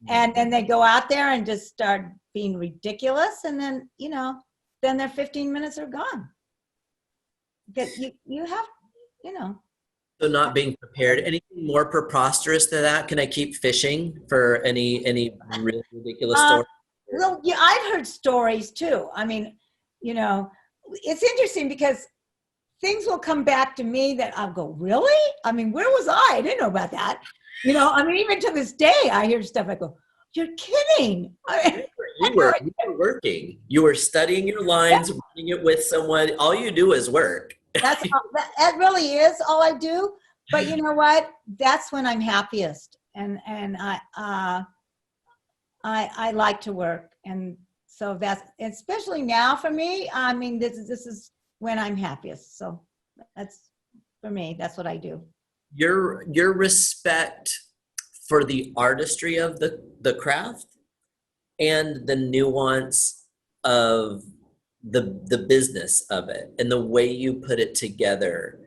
And then they go out there and just start being ridiculous, and then, you know, then their 15 minutes are gone. That you have, you know. so not being prepared. Anything more preposterous than that? Can I keep fishing for any really ridiculous Uh, story? well, yeah, I've heard stories too. I mean, you know, it's interesting because things will come back to me that I'll go, really? I mean, where was I? I didn't know about that. You know, I mean, even to this day, I hear stuff. I go, you're kidding. I mean, You were working. You were studying your lines, running it with someone. All you do is work. that really is all I do. But you know what? That's when I'm happiest, and I like to work, and so that's especially now for me. I mean, this is when I'm happiest. So that's for me. That's what I do. Your respect for the artistry of the craft and the nuance of the business of it and the way you put it together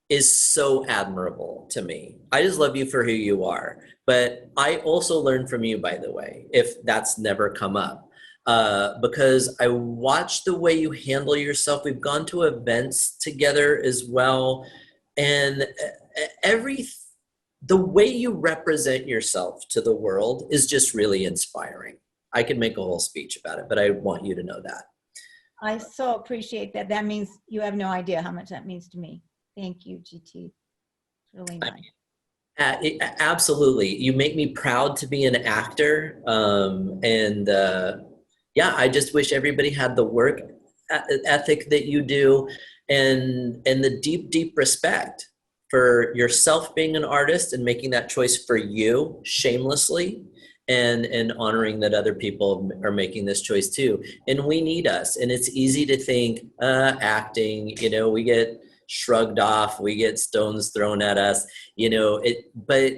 is so admirable to me. I just love you for who you are. But I also learn from you, by the way, if that's never come up. Because I watch the way you handle yourself. We've gone to events together as well. And every the way you represent yourself to the world is just really inspiring. I could make a whole speech about it, but I want you to know that. I so appreciate that. That means you have no idea how much that means to me. Thank you, GT. It's really nice. Absolutely. You make me proud to be an actor. Yeah, I just wish everybody had the work ethic that you do and the deep respect for yourself being an artist and making that choice for you shamelessly and honoring that other people are making this choice too. And we need us. And it's easy to think acting, you know, we get shrugged off, we get stones thrown at us, you know, but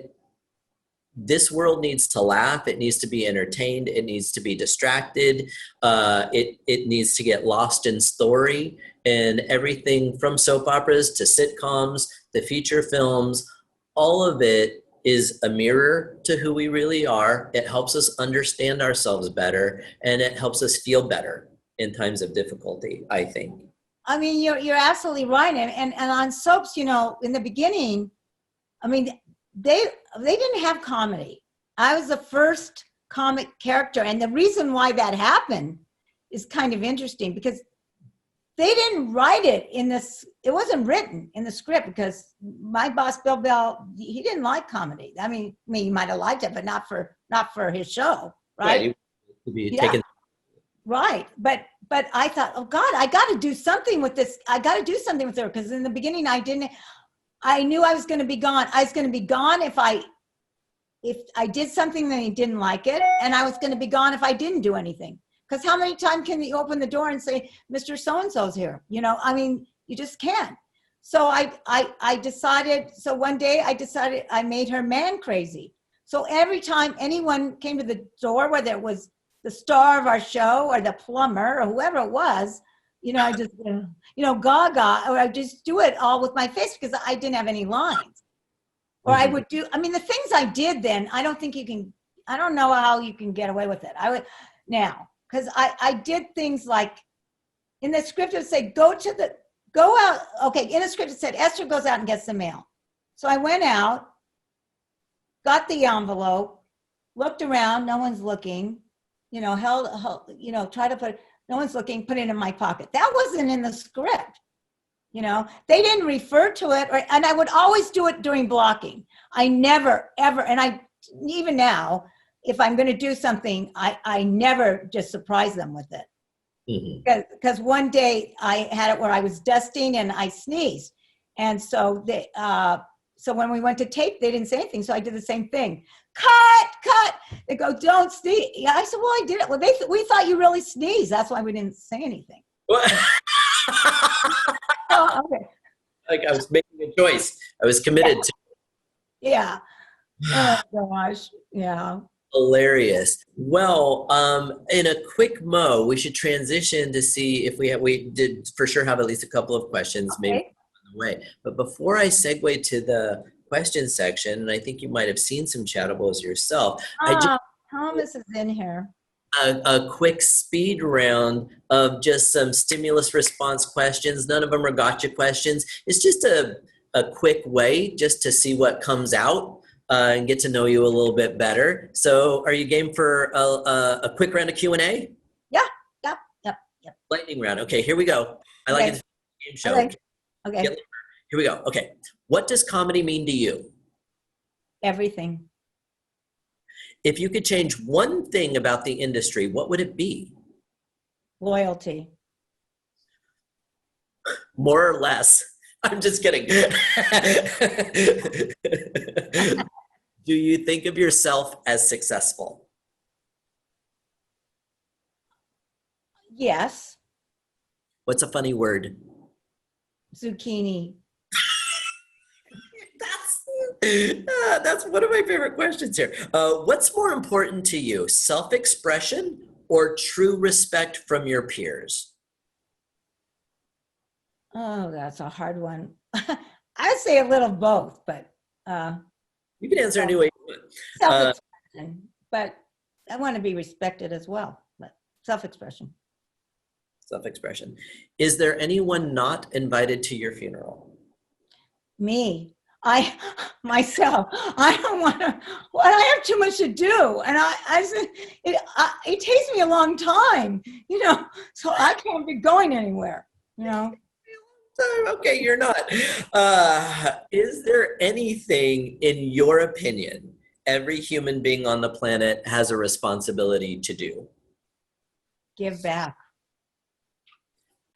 this world needs to laugh, it needs to be entertained, it needs to be distracted, it needs to get lost in story, and everything from soap operas to sitcoms to feature films, all of it is a mirror to who we really are. It helps us understand ourselves better, and it helps us feel better in times of difficulty, I think. I mean, you're absolutely right. And on soaps, you know, in the beginning, I mean, they didn't have comedy. I was the first comic character, and the reason why that happened is kind of interesting because they didn't write it in this. It wasn't written in the script because my boss Bill Bell, he didn't like comedy. I mean, he might have liked it, but not for his show, right? To be Yeah. taken. Right. But I thought, oh God, I got to do something with this. I got to do something with her. Because in the beginning, I knew I was going to be gone. I was going to be gone if I did something that he didn't like it. And I was going to be gone if I didn't do anything. Because how many times can you open the door and say, Mr. So-and-so's here? You know, I mean, you just can't. So I decided, so one day I decided I made her man crazy. So every time anyone came to the door, whether it was the star of our show or the plumber or whoever it was, you know, I just, you know, gaga, or I just do it all with my face because I didn't have any lines. Or I would do, I mean, the things I did then, I don't think you can, I don't know how you can get away with it. I would now, because I did things like in the script it would say, go out. Okay, in the script it said, Esther goes out and gets the mail. So I went out, got the envelope, looked around, no one's looking, held, try to put, no one's looking, put it in my pocket. That wasn't in the script. They didn't refer to it, and I would always do it during blocking. I never, ever, and even now, if I'm going to do something, I never just surprise them with it. Because one day I had it where I was dusting and I sneezed. And so so when we went to tape, they didn't say anything. So I did the same thing. Cut. They go, don't sneeze. Yeah, I said, well, I did it. Well, we thought you really sneezed. That's why we didn't say anything. Oh, okay. Like I was making a choice. I was committed to. Yeah. Oh gosh. Yeah. Hilarious. Well, in a quick we should transition to see if we did for sure have at least a couple of questions maybe on the way. But before I segue to the question section, and I think you might have seen some chattables yourself. Thomas is in here. A quick speed round of just some stimulus response questions. None of them are gotcha questions. It's just a quick way just to see what comes out and get to know you a little bit better. So are you game for a quick round of Q&A? Yep. Lightning round. Okay, here we go. I like it. Game show. Okay. Here we go. Okay. What does comedy mean to you? Everything. If you could change one thing about the industry, what would it be? Loyalty. More or less. I'm just kidding. Do you think of yourself as successful? Yes. What's a funny word? Zucchini. That's one of my favorite questions here. What's more important to you, self-expression or true respect from your peers? Oh, that's a hard one. I'd say a little of both, but you can answer any way you want. Self-expression, but I want to be respected as well. But self-expression. Self-expression. Is there anyone not invited to your funeral? Me. Myself. I don't want to. Well, I have too much to do, and I said it takes me a long time, so I can't be going anywhere, Okay, you're not. Is there anything, in your opinion, every human being on the planet has a responsibility to do? Give back.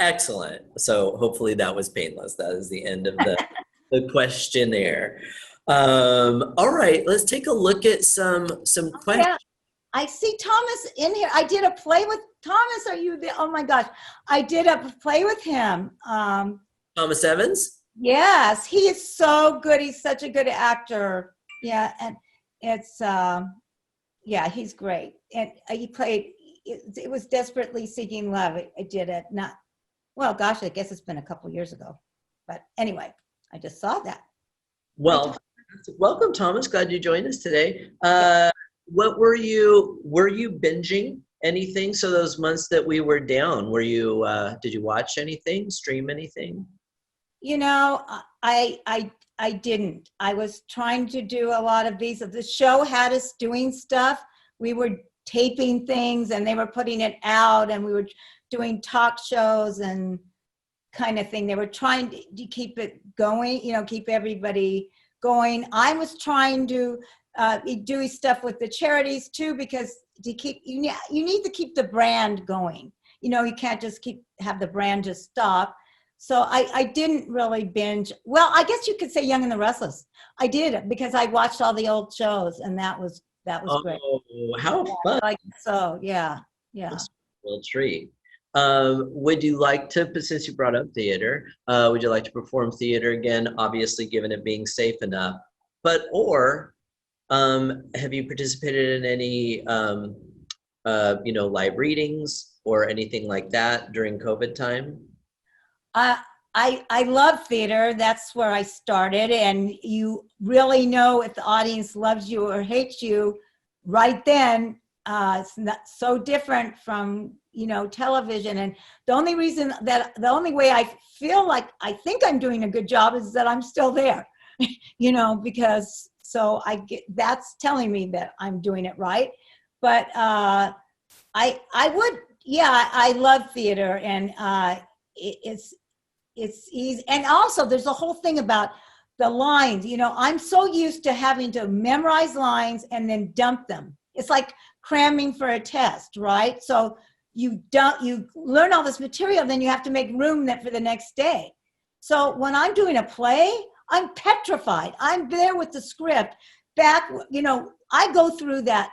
Excellent. So hopefully that was painless. That is the end of the questionnaire. All right, let's take a look at some questions. Yeah, I see Thomas in here. I did a play with Thomas. Are you there? Oh my gosh, I did a play with him. Thomas Evans? Yes, he is so good. He's such a good actor. Yeah, and it's he's great. And he played. It was Desperately Seeking Love. I did it. Well, gosh, I guess it's been a couple years ago. But anyway, I just saw that. Well, welcome, Thomas. Glad you joined us today. What were you binging anything? So those months that we were down, did you watch anything, stream anything? I didn't. I was trying to do a lot of these. The show had us doing stuff. We were taping things and they were putting it out, and we were doing talk shows and kind of thing. They were trying to keep it going, keep everybody going. I was trying to do stuff with the charities too, because you need to keep the brand going. You can't just have the brand just stop. So I didn't really binge. Well, I guess you could say Young and the Restless. I did, because I watched all the old shows, and that was great. Oh, how fun. Yeah. That's a real treat. Would you like to, since you brought up theater, would you like to perform theater again? Obviously, given it being safe enough, or have you participated in any, live readings or anything like that during COVID time? I love theater. That's where I started, and you really know if the audience loves you or hates you right then. It's not so different from television, and the only way I feel like I think I'm doing a good job is that I'm still there, because So that's telling me that I'm doing it right. But I would, yeah, I love theater, and it's easy. And also there's a whole thing about the lines. I'm so used to having to memorize lines and then dump them. It's like cramming for a test, right? So you learn all this material, then you have to make room for the next day. So when I'm doing a play, I'm petrified. I'm there with the script back, I go through that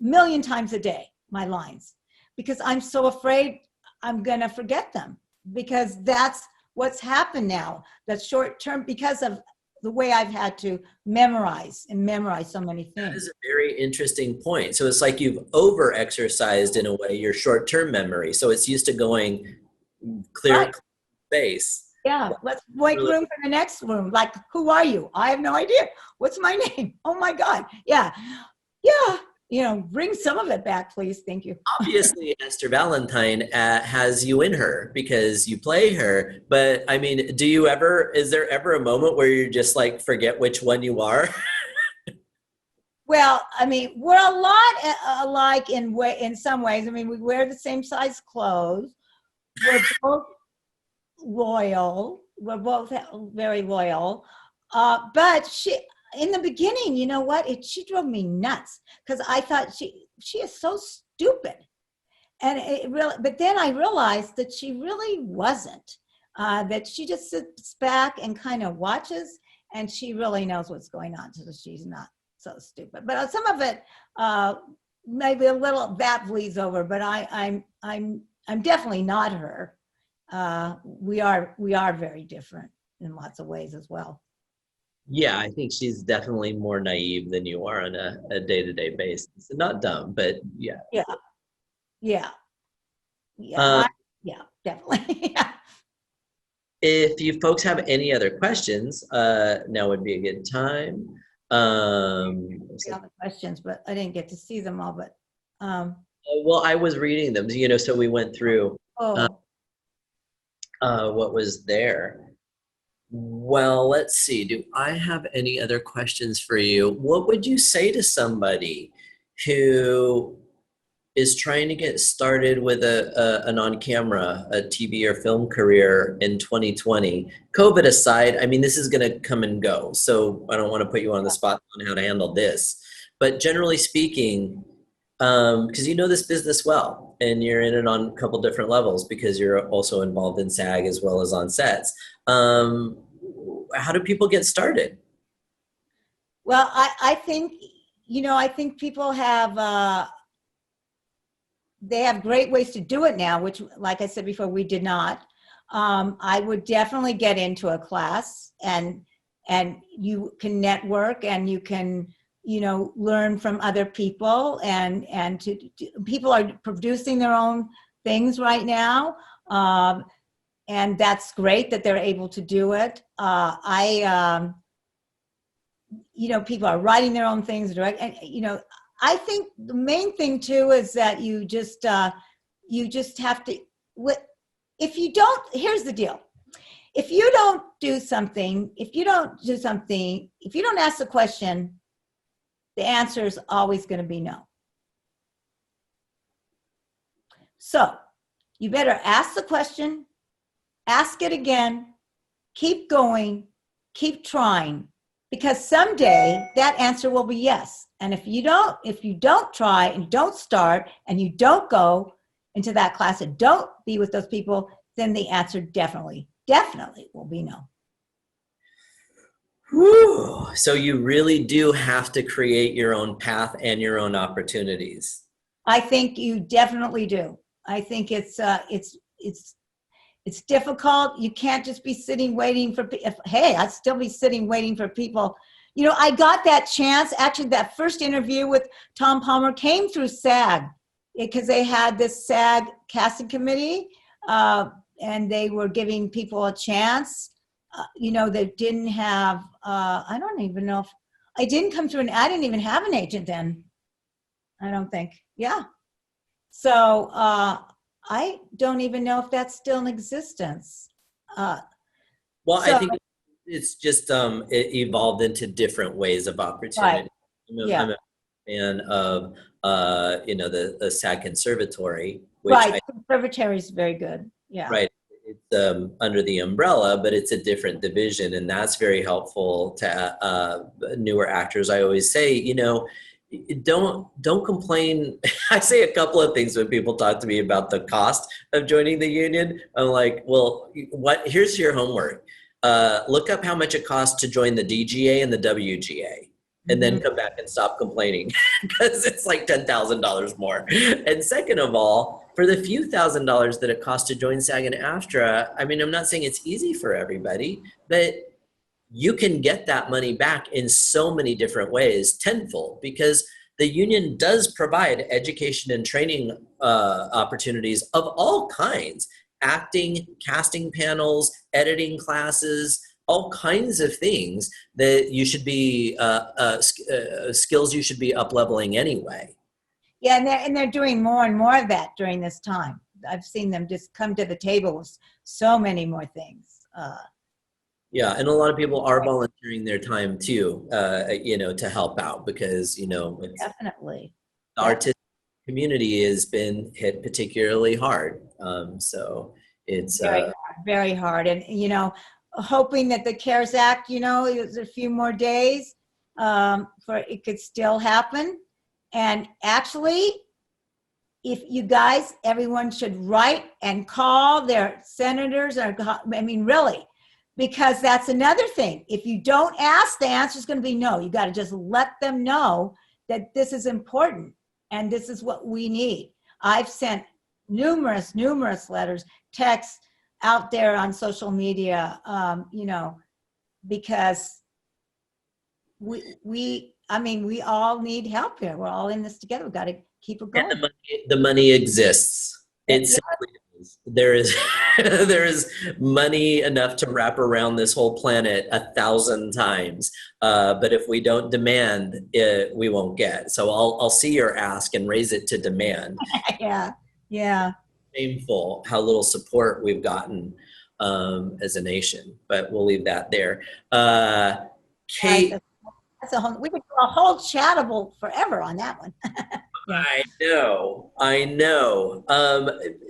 a million times a day, my lines, because I'm so afraid I'm going to forget them, because that's what's happened now. That's short term, because of the way I've had to memorize so many things. That is a very interesting point. So it's like you've over exercised in a way your short-term memory. So it's used to going clear space. Yeah, let's make room for the next room. Like, who are you? I have no idea. What's my name? Oh my God. Yeah. Bring some of it back, please. Thank you. Obviously, Esther Valentine has you in her because you play her. But I mean, is there ever a moment where you just like forget which one you are? Well, I mean, we're a lot alike in some ways. I mean, we wear the same size clothes. We're both loyal. We're both very loyal. But in the beginning, you know what? She drove me nuts, because I thought she is so stupid. And but then I realized that she really wasn't. That she just sits back and kind of watches, and she really knows what's going on. So she's not so stupid. But some of it, maybe a little that bleeds over. But I'm definitely not her. We are very different in lots of ways as well. Yeah, I think she's definitely more naive than you are on a day-to-day basis. Not dumb, but yeah. Yeah, definitely. Yeah. If you folks have any other questions, now would be a good time. All the questions, but I didn't get to see them all. But well, I was reading them, so we went through what was there. Well, let's see. Do I have any other questions for you? What would you say to somebody who is trying to get started with an on-camera, a TV or film career in 2020? COVID aside, I mean, this is going to come and go, so I don't want to put you on the spot on how to handle this. But generally speaking, because you know this business well, and you're in it on a couple different levels because you're also involved in SAG as well as on sets. How do people get started? Well, I think, I think people have, they have great ways to do it now, which, like I said before, we did not. I would definitely get into a class, and you can network, and you can, learn from other people, and people are producing their own things right now. And that's great that they're able to do it. People are writing their own things, direct, and I think the main thing too is that you just have to. If you don't, here's the deal: if you don't do something, if you don't ask the question, the answer is always going to be no. So you better ask the question, ask it again, keep going, keep trying, because someday that answer will be yes. And if you don't try and don't start and you don't go into that class and don't be with those people, then the answer definitely will be no. Whew. So you really do have to create your own path and your own opportunities. I think you definitely do. I think it's difficult. You can't just be sitting waiting for. Hey, I'd still be sitting waiting for people. I got that chance. Actually, that first interview with Tom Palmer came through SAG, because they had this SAG casting committee, and they were giving people a chance. They didn't have. I don't even know if I didn't come through, and I didn't even have an agent then. I don't think. Yeah. So I don't even know if that's still in existence. Well, I think it's just it evolved into different ways of Right. opportunity. I'm Yeah. a fan of the SAG Conservatory, which Right. I Conservatory is very good. Yeah. right, it's under the umbrella, but it's a different division, and that's very helpful to newer actors. I always say, don't complain. I say a couple of things when people talk to me about the cost of joining the union. I'm like, well, what? Here's your homework. Look up how much it costs to join the DGA and the WGA, and then Mhm. come back and stop complaining because it's like $10,000 more. And second of all, for the few $1,000s that it costs to join SAG and AFTRA, I mean, I'm not saying it's easy for everybody, but you can get that money back in so many different ways, tenfold, because the union does provide education and training opportunities of all kinds: acting, casting panels, editing classes, all kinds of things that you should be skills you should be up leveling anyway. Yeah, and they're doing more and more of that during this time. I've seen them just come to the table with so many more things. Yeah, and a lot of people are volunteering their time too, to help out because Definitely. the Definitely. artistic community has been hit particularly hard. So it's Very hard, very hard. And, hoping that the CARES Act, is a few more days for it could still happen. And actually, if you guys, everyone should write and call their senators, really, because that's another thing. If you don't ask, the answer is going to be no. You got to just let them know that this is important and this is what we need. I've sent numerous letters, texts out there on social media, because we all need help here. We're all in this together. We've got to keep it and going. the money exists. It Yeah, simply is. There is there is money enough to wrap around this whole planet 1,000 times. But if we don't demand it, we won't get. So I'll see your ask and raise it to demand. yeah, yeah. Shameful how little support we've gotten as a nation, but we'll leave that there. Right. Kate, That's a whole. We could do a whole chattable forever on that one. Yeah. I know.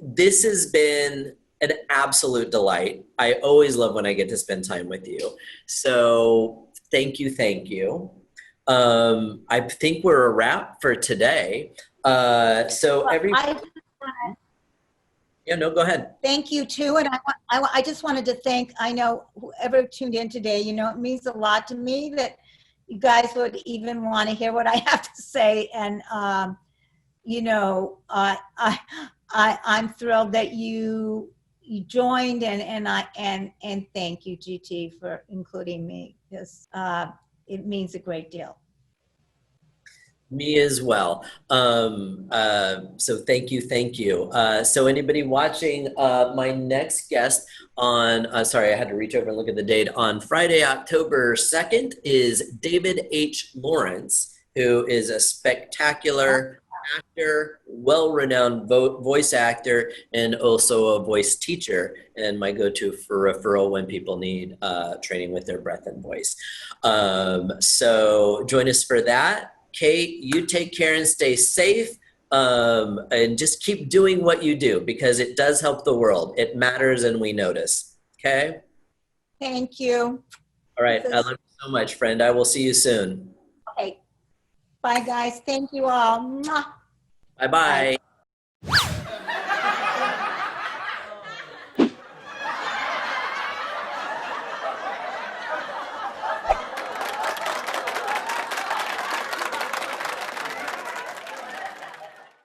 This has been an absolute delight. I always love when I get to spend time with you. So thank you, thank you. I think we're a wrap for today. So Well, every yeah, no, go ahead. thank you too, and I just wanted to thank. I know whoever tuned in today. It means a lot to me that you guys would even want to hear what I have to say, and I'm thrilled that you joined, and thank you, GT, for including me, because it means a great deal. Me as well. So thank you, thank you. So anybody watching, my next guest on, sorry, I had to reach over and look at the date. On Friday, October 2nd is David H. Lawrence, who is a spectacular actor, well-renowned voice actor, and also a voice teacher, and my go-to for referral when people need training with their breath and voice. So join us for that. Kate, you take care and stay safe, and just keep doing what you do because it does help the world. It matters and we notice. Okay? Thank you. All right. I love you so much, friend. I will see you soon. Okay. Bye, guys. Thank you all. Mwah. Bye-bye. Bye.